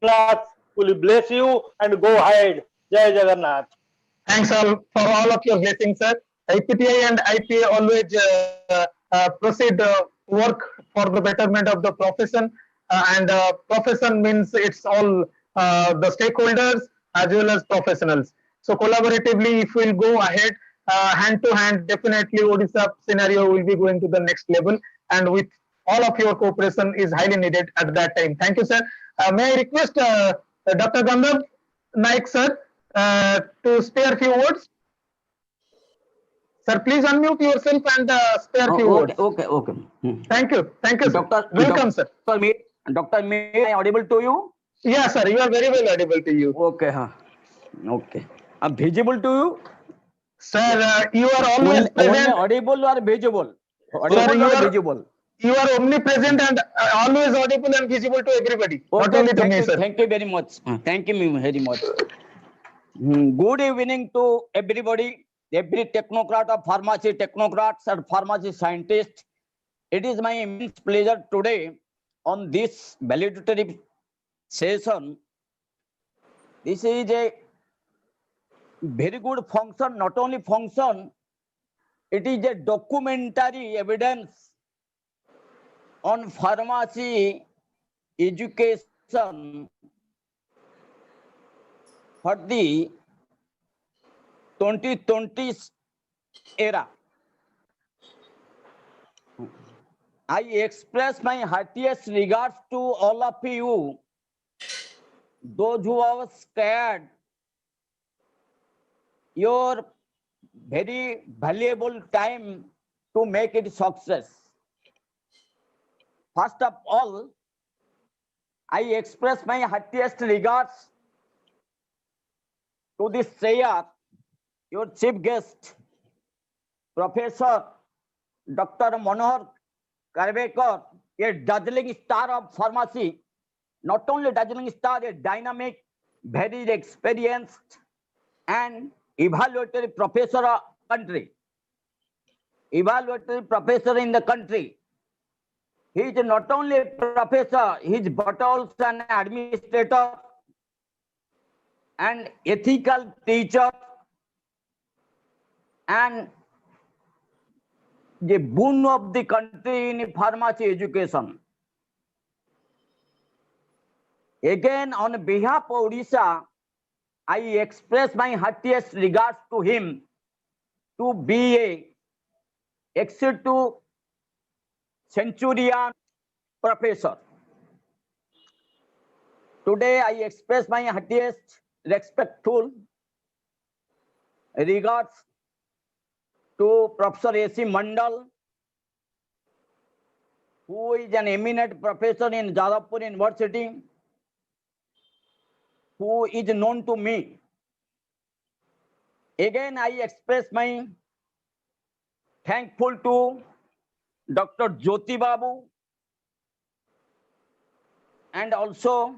Jagannath will bless you and go ahead. Jai Jagannath. Thanks all for all of your blessings, sir. IPTI and IPA always proceed work for the betterment of the profession, and profession means it's all the stakeholders as well as professionals. So collaboratively, if we'll go ahead hand to hand, definitely Odisha scenario will be going to the next level, and with all of your cooperation is highly needed at that time. Thank you, sir. May I request Dr. Gandharv Naik, sir, to spare a few words? Sir, please unmute yourself and spare few words. Okay. Thank you, sir. Doctor, Welcome, sir. Doctor, am I audible to you? Yeah, sir, you are very well audible to you. Okay, okay. I'm visible to you? Sir, you are always Only present. audible or visible? Sir, Audible or visible? you are omnipresent and always audible and visible to everybody, not only to me, sir. Thank you very much. Thank you very much. Good evening to everybody, every technocrat of pharmacy, technocrats and pharmacy scientists. It is my immense pleasure today on this valedictory session. This is a very good function, not only function, it is a documentary evidence on pharmacy education for the 2020s era. I express my heartiest regards to all of you, those who have spared your very valuable time to make it success. First of all, I express my heartiest regards to this chair, your chief guest, Professor Dr. Manohar Karvekar, a dazzling star of pharmacy, not only dazzling star, a dynamic, very experienced and evaluatory professor of country. Evaluatory professor in the country. He is not only a professor, he is but also an administrator and ethical teacher and the boon of the country in pharmacy education. Again, on behalf of Odisha, I express my heartiest regards to him to be a executive centurion professor. Today, I express my heartiest respectful regards to Professor A.C. Mandal, who is an eminent professor in Jadavpur University, who is known to me. Again, I express my thankful to Dr. Jyoti Babu and also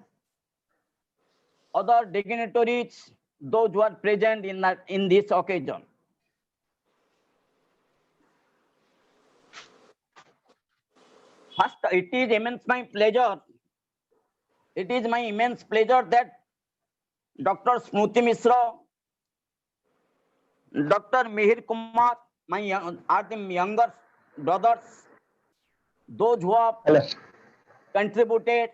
other dignitaries, those who are present in this occasion. First, it is my immense pleasure that Dr. Smruti Mishra, Dr. Mihir Kumar, are the younger brothers, those who have contributed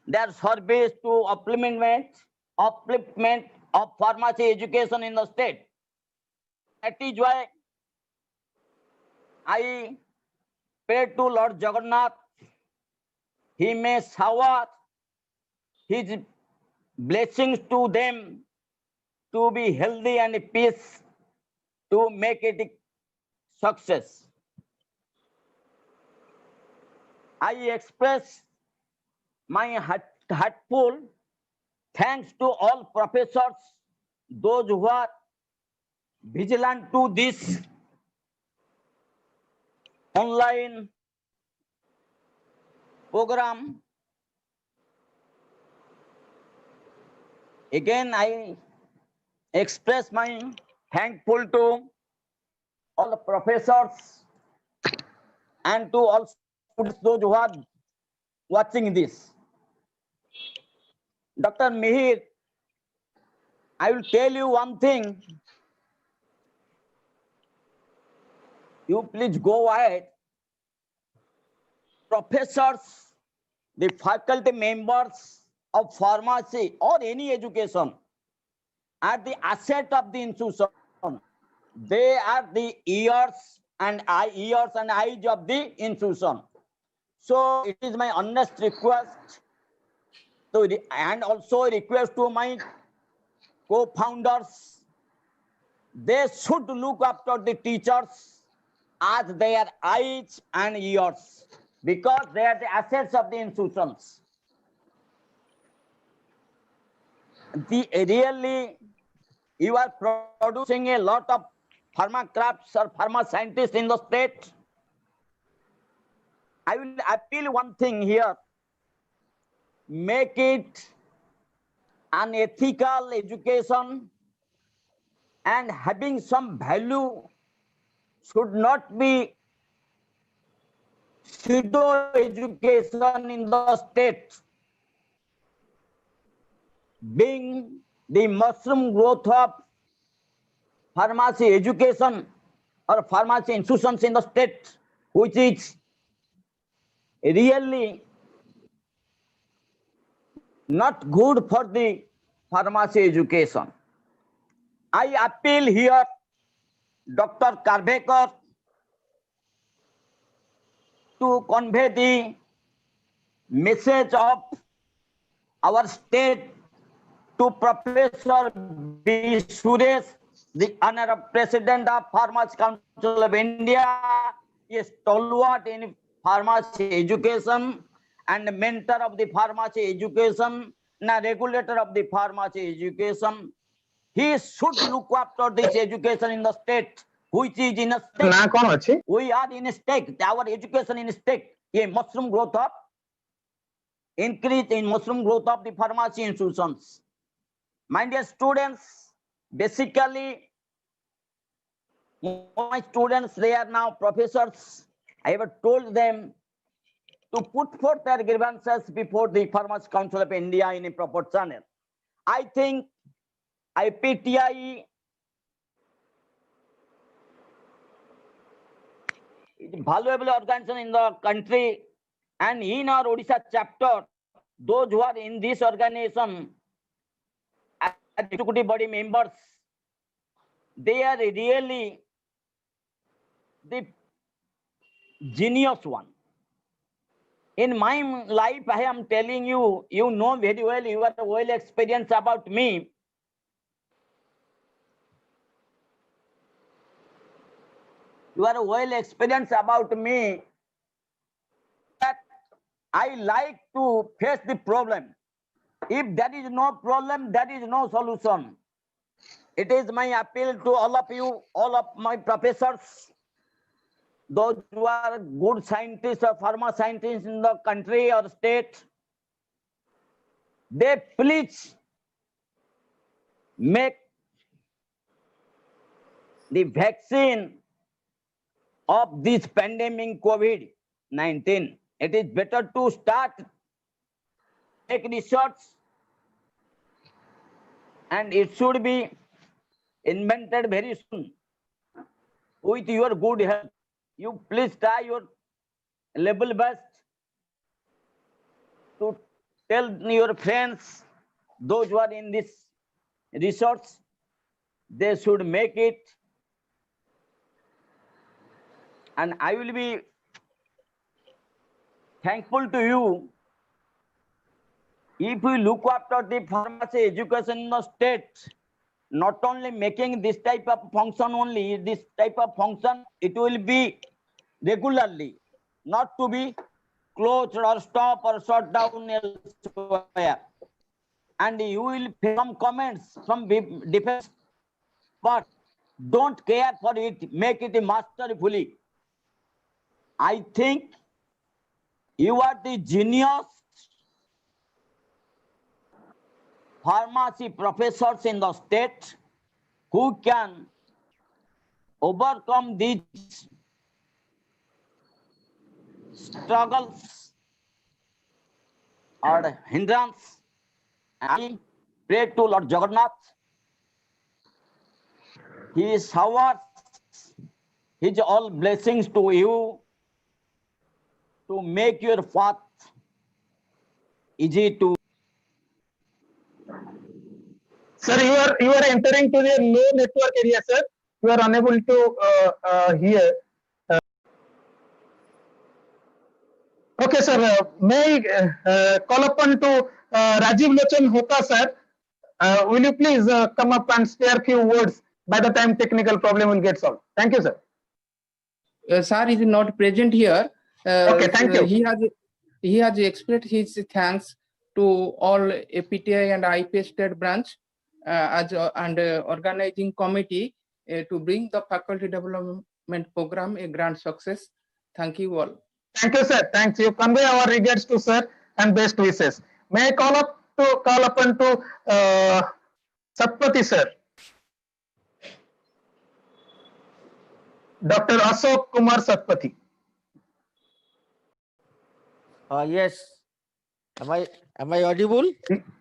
their service to upliftment of pharmacy education in the state. That is why I pray to Lord Jagannath, he may shower his blessings to them to be healthy and peace to make it success. I express my heartful thanks to all professors, those who are vigilant to this online program. Again, I express my thankful to all the professors and to all students, those who are watching this. Dr. Mihir, I will tell you one thing. You please go ahead. Professors, the faculty members of pharmacy or any education are the asset of the institution. They are the ears and eyes of the institution. So it is my honest request and also request to my co-founders they should look after the teachers as their eyes and ears, because they are the assets of the institutions. Really, you are producing a lot of pharma crafts or pharma scientists in the state. I will appeal one thing here: make it an ethical education, and having some value, should not be pseudo education in the state. Being the mushroom growth of pharmacy education or pharmacy institutions in the state, which is really not good for the pharmacy education. I appeal here Dr. Karvekar to convey the message of our state to Professor B. Suresh, the Honorable President of Pharmacy Council of India, a stalwart in pharmacy education and mentor of the pharmacy education and a regulator of the pharmacy education. He should look after this education in the state, which is in a state. We are in a state, our education in a state, a mushroom growth of, increase in mushroom growth of the pharmacy institutions. My dear students, basically, my students, they are now professors. I have told them to put forth their grievances before the Pharmacy Council of India in a proper channel. I think IPTI is a valuable organization in the country, and in our Odisha chapter, those who are in this organization as executive body members, they are really the genius one. In my life, I am telling you, you know very well, you are well experienced about me. You are well experienced about me that I like to face the problem. If there is no problem, there is no solution. It is my appeal to all of you, all of my professors, those who are good scientists or pharma scientists in the country or state, they please make the vaccine of this pandemic COVID-19. It is better to start, take research, and it should be invented very soon with your good help. You please try your level best to tell your friends, those who are in this research, they should make it. And I will be thankful to you if you look after the pharmacy education in the state, not only making this type of function only, this type of function, it will be regularly, not to be closed or stopped or shut down elsewhere. And you will face some comments from defense, but don't care for it, make it masterfully. I think you are the genius pharmacy professors in the state who can overcome these struggles or hindrance. I pray to Lord Jagannath, He showers His all blessings to you to make your path easy to. Sir, you are entering to the low network area, sir. You are unable to hear. Okay, sir. May I call upon to Rajiv Lochan Hota, sir. Will you please come up and share a few words by the time technical problem will get solved. Thank you, sir. Sir is not present here. Okay, thank you. He has expressed his thanks to all APTI and IPA state branch and organizing committee to bring the faculty development program a grand success. Thank you all. Thank you, sir. Thanks. You convey our regards to sir and best wishes. May I call upon to Satpathy sir. Dr. Ashok Kumar Satpathy. Yes. Am I audible?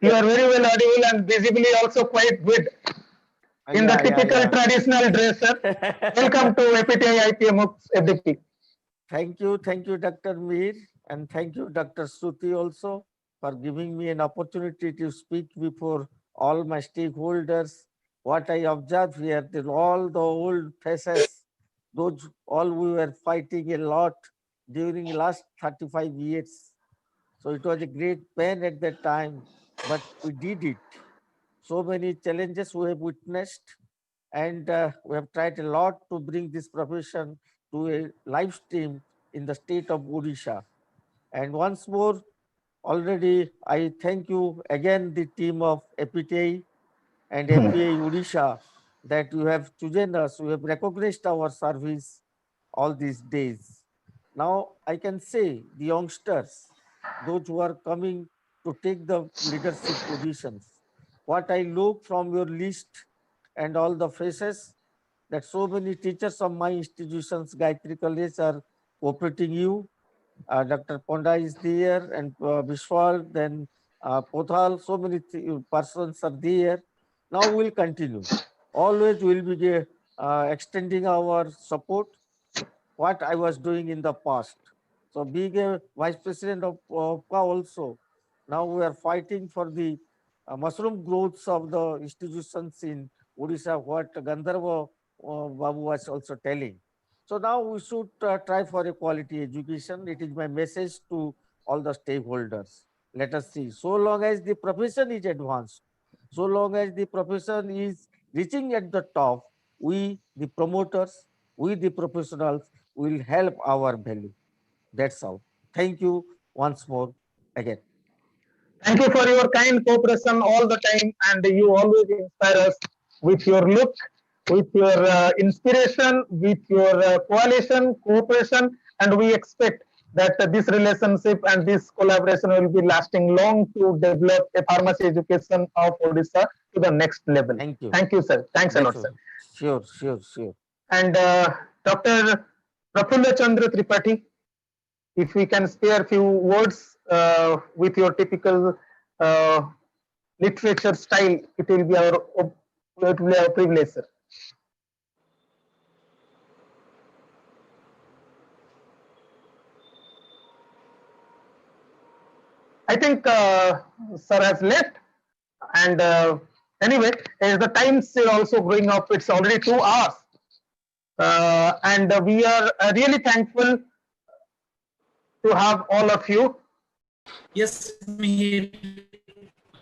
You are very well audible and visibly also quite good in the typical traditional dress, sir. Welcome to APTI IPA MOOCs FDP. Thank you, Dr. Mir, and thank you, Dr. Shruti, also for giving me an opportunity to speak before all my stakeholders. What I observed here, that all the old faces, those all we were fighting a lot during the last 35 years. So it was a great pain at that time, but we did it. So many challenges we have witnessed, and we have tried a lot to bring this profession to a live stream in the state of Odisha. And once more, already I thank you again, the team of APTI and APA Odisha, that you have chosen us, you have recognized our service all these days. Now I can say the youngsters, those who are coming to take the leadership positions, what I look from your list and all the faces, that so many teachers of my institutions, Gayatri College, are cooperating you. Dr. Ponda is there, and Vishwal, then Pothal, so many persons are there. Now we'll continue. Always we'll be extending our support, what I was doing in the past. So being a vice president of OPCA also, now we are fighting for the mushroom growths of the institutions in Odisha, what Gandharva Babu was also telling. So now we should try for a quality education. It is my message to all the stakeholders. Let us see. So long as the profession is advanced, so long as the profession is reaching at the top, we, the promoters, we, the professionals, will help our value. That's all. Thank you once more again. Thank you for your kind cooperation all the time, and you always inspire us with your look, with your inspiration, with your coalition, cooperation, and we expect that this relationship and this collaboration will be lasting long to develop a pharmacy education of Odisha to the next level. Thank you. Thank you, sir. Thanks a lot, sir. Sure. And Dr. Prafulla Chandra Tripathi, if we can spare few words with your typical literature style, it will be our privilege, sir. I think sir has left, and anyway, as the time is also going up, it's already 2 hours, and we are really thankful to have all of you. Yes, I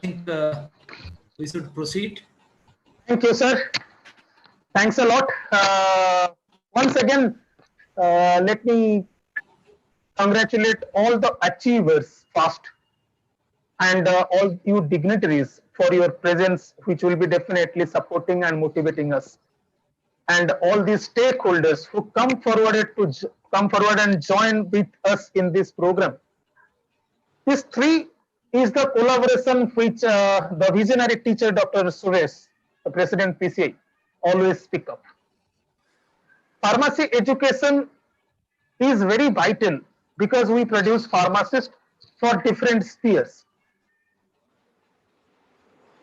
think we should proceed. Thank you, sir. Thanks a lot. Once again, let me congratulate all the achievers first, and all you dignitaries for your presence, which will be definitely supporting and motivating us, and all these stakeholders who come forward and join with us in this program. This 3 is the collaboration which the visionary teacher Dr. Suresh, the President PCI, always speak of. Pharmacy education is very vital because we produce pharmacists for different spheres.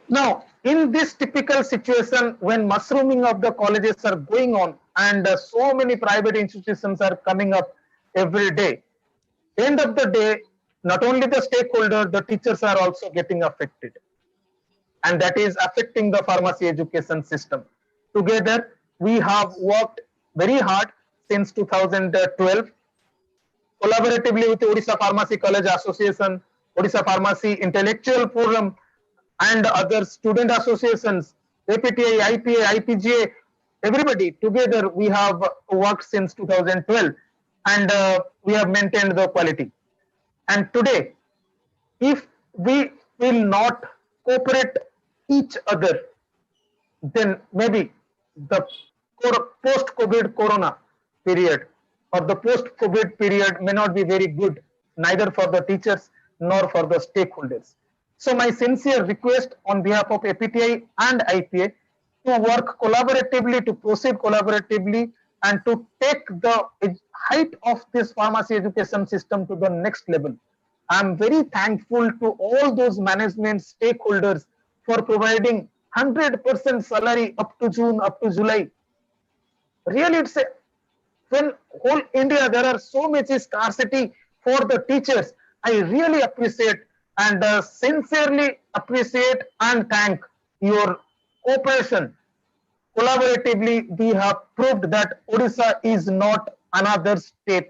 Now, in this typical situation, when mushrooming of the colleges are going on and so many private institutions are coming up every day, end of the day, not only the stakeholder, the teachers are also getting affected. And that is affecting the pharmacy education system. Together, we have worked very hard since 2012, collaboratively with Odisha Pharmacy College Association, Odisha Pharmacy Intellectual Forum, and other student associations, APTI, IPA, IPGA, everybody together, we have worked since 2012 and we have maintained the quality. And today, if we will not cooperate each other, then maybe the post-COVID corona period or the post-COVID period may not be very good, neither for the teachers nor for the stakeholders. So my sincere request on behalf of APTI and IPA to work collaboratively, to proceed collaboratively, and to take the height of this pharmacy education system to the next level. I am very thankful to all those management stakeholders for providing 100% salary up to June, up to July. Really, it's a, when whole India there are so much scarcity for the teachers. I really appreciate and sincerely appreciate and thank your cooperation. Collaboratively, we have proved that Odisha is not another state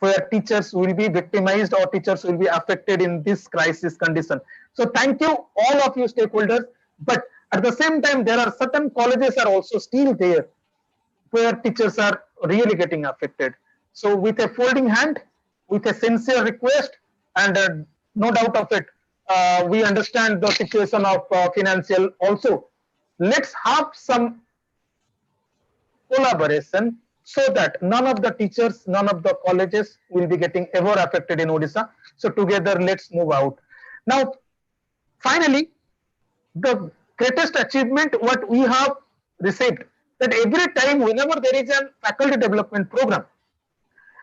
where teachers will be victimized or teachers will be affected in this crisis condition. So thank you all of you stakeholders. But at the same time, there are certain colleges are also still there where teachers are really getting affected. So with a folding hand, with a sincere request, and no doubt of it, we understand the situation of financial also. Let's have some collaboration so that none of the teachers, none of the colleges will be getting ever affected in Odisha. So together, let's move out. Now, finally, the greatest achievement what we have received, that every time whenever there is a faculty development program,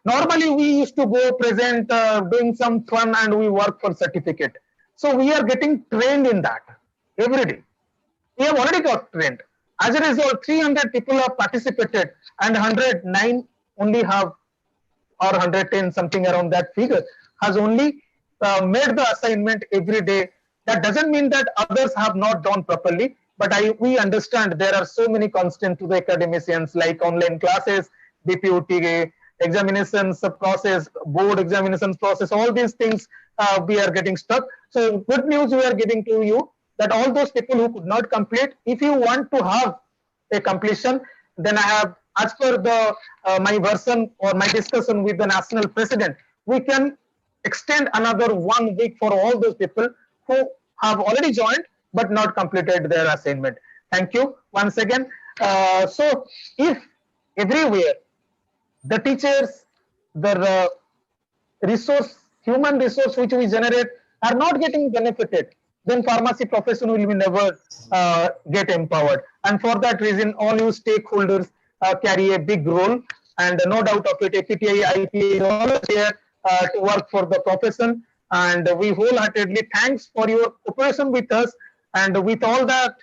normally we used to go present, doing some fun, and we work for certificate. So we are getting trained in that every day. We have already got trained. As a result, 300 people have participated and 109 only have, or 110 something around that figure, has only made the assignment every day. That doesn't mean that others have not done properly, but we understand there are so many constraints to the academicians like online classes, BPUT, examinations process, board examinations process, all these things we are getting stuck. So good news we are giving to you that all those people who could not complete, if you want to have a completion, then I have, as per the my version or my discussion with the national president, we can extend another 1 week for all those people who have already joined but not completed their assignment. Thank you once again. So if everywhere the teachers, the human resource which we generate are not getting benefited, then pharmacy profession will be never get empowered. And for that reason, all you stakeholders carry a big role, and no doubt of it, APTI, IPA is always here to work for the profession. And we wholeheartedly thanks for your cooperation with us, and with all that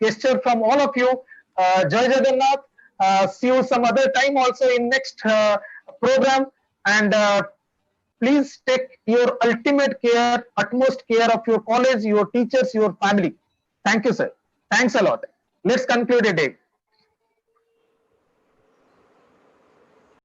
gesture from all of you. Jai Jagannath. See you some other time also in next program, and please take your ultimate care, utmost care of your college, your teachers, your family. Thank you, sir. Thanks a lot. Let's conclude a day.